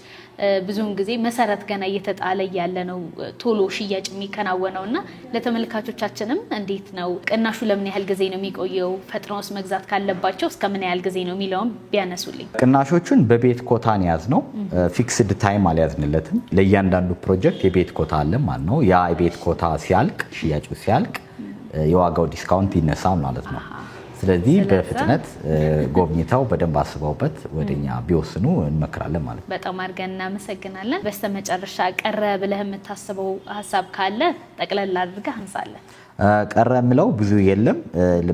ብዙውን ጊዜ መሰረት ገና እየተጣለ ያለ ነው ቶሎ ሽያጭ የሚከናወነው እና ለተመልካቾቻችንም እንዴት ነው ቅናሹ ለምን ያህል ጊዜ ነው የሚቆየው? ፈጥነውስ መግዛት ካለባቸው እስከ ምን ያህል ጊዜ ነው የሚለውን ቢያነሱልኝ። ቅናሾቹን በቤት ኮታ ነው ያዝነው። ፊክስድ ታይም አልያዝንለትም። ለእያንዳንዱ ፕሮጀክት የቤት ኮታ አለ ማለት ነው። ያ የቤት ኮታ ሲያልቅ፣ ሽያጩ ሲያልቅ የዋጋው ዲስካውንት ይነሳል ማለት ነው። ስለዚህ በፍጥነት ጎብኝተው በደንብ አስበውበት ወደኛ ቢወስኑ እንመክራለን ማለት ነው። በጣም አድርገን እናመሰግናለን። በስተመጨረሻ ቀረ ብለህ የምታስበው ሀሳብ ካለ ጠቅለል አድርገህ አንሳለን። ቀረ የምለው ብዙ የለም።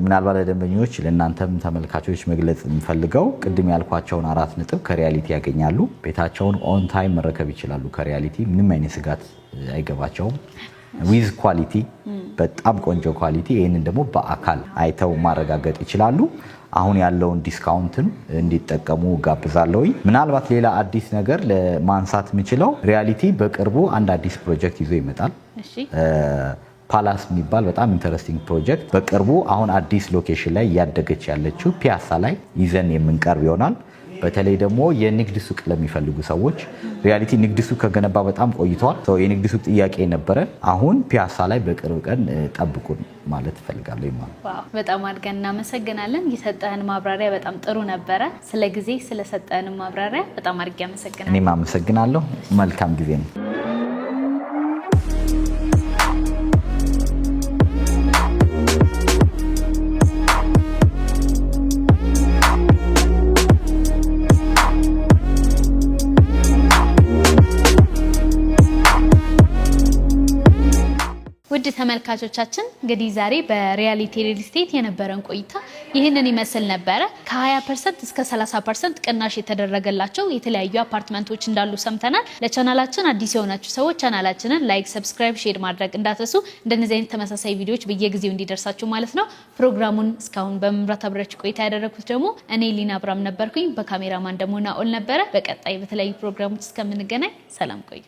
ምናልባት ለደንበኞች ለእናንተም ተመልካቾች መግለጽ የምፈልገው ቅድም ያልኳቸውን 4 ነጥብ ከሪያሊቲ ያገኛሉ። ቤታቸውን ኦን ታይም መረከብ ይችላሉ። ከሪያሊቲ ምንም አይነት ስጋት አይገባቸውም። ዊዝ ኳሊቲ፣ በጣም ቆንጆ ኳሊቲ። ይህንን ደግሞ በአካል አይተው ማረጋገጥ ይችላሉ። አሁን ያለውን ዲስካውንትን እንዲጠቀሙ ጋብዛለሁ። ምናልባት ሌላ አዲስ ነገር ለማንሳት የምችለው ሪያሊቲ በቅርቡ አንድ አዲስ ፕሮጀክት ይዞ ይመጣል። ፓላስ የሚባል በጣም ኢንተረስቲንግ ፕሮጀክት በቅርቡ አሁን አዲስ ሎኬሽን ላይ እያደገች ያለችው ፒያሳ ላይ ይዘን የምንቀርብ ይሆናል። በተለይ ደግሞ የንግድ ሱቅ ለሚፈልጉ ሰዎች ሪያሊቲ ንግድ ሱቅ ከገነባ በጣም ቆይቷል። የንግድ ሱቅ ጥያቄ ነበረ። አሁን ፒያሳ ላይ በቅርብ ቀን ጠብቁን ማለት እፈልጋለሁ። በጣም አድርገን እናመሰግናለን። የሰጠህን ማብራሪያ በጣም ጥሩ ነበረ። ስለ ጊዜ ስለሰጠህን ማብራሪያ በጣም አድርጌ አመሰግናለሁ። እኔም አመሰግናለሁ። መልካም ጊዜ ነው። ተመልካቾቻችን እንግዲህ ዛሬ በሪያሊቲ ሪል ስቴት የነበረን ቆይታ ይህንን ይመስል ነበረ። ከ20% እስከ 30% ቅናሽ የተደረገላቸው የተለያዩ አፓርትመንቶች እንዳሉ ሰምተናል። ለቻናላችን አዲስ የሆናችሁ ሰዎች ቻናላችንን ላይክ፣ ሰብስክራይብ፣ ሼር ማድረግ እንዳትረሱ። እንደነዚህ አይነት ተመሳሳይ ቪዲዮዎች በየጊዜው እንዲደርሳችሁ ማለት ነው። ፕሮግራሙን እስካሁን በመምራት አብራችሁ ቆይታ ያደረኩት ደግሞ እኔ ሊና አብራም ነበርኩኝ። በካሜራማን ደግሞ ናኦል ነበረ። በቀጣይ በተለያዩ ፕሮግራሞች እስከምንገናኝ ሰላም ቆዩ።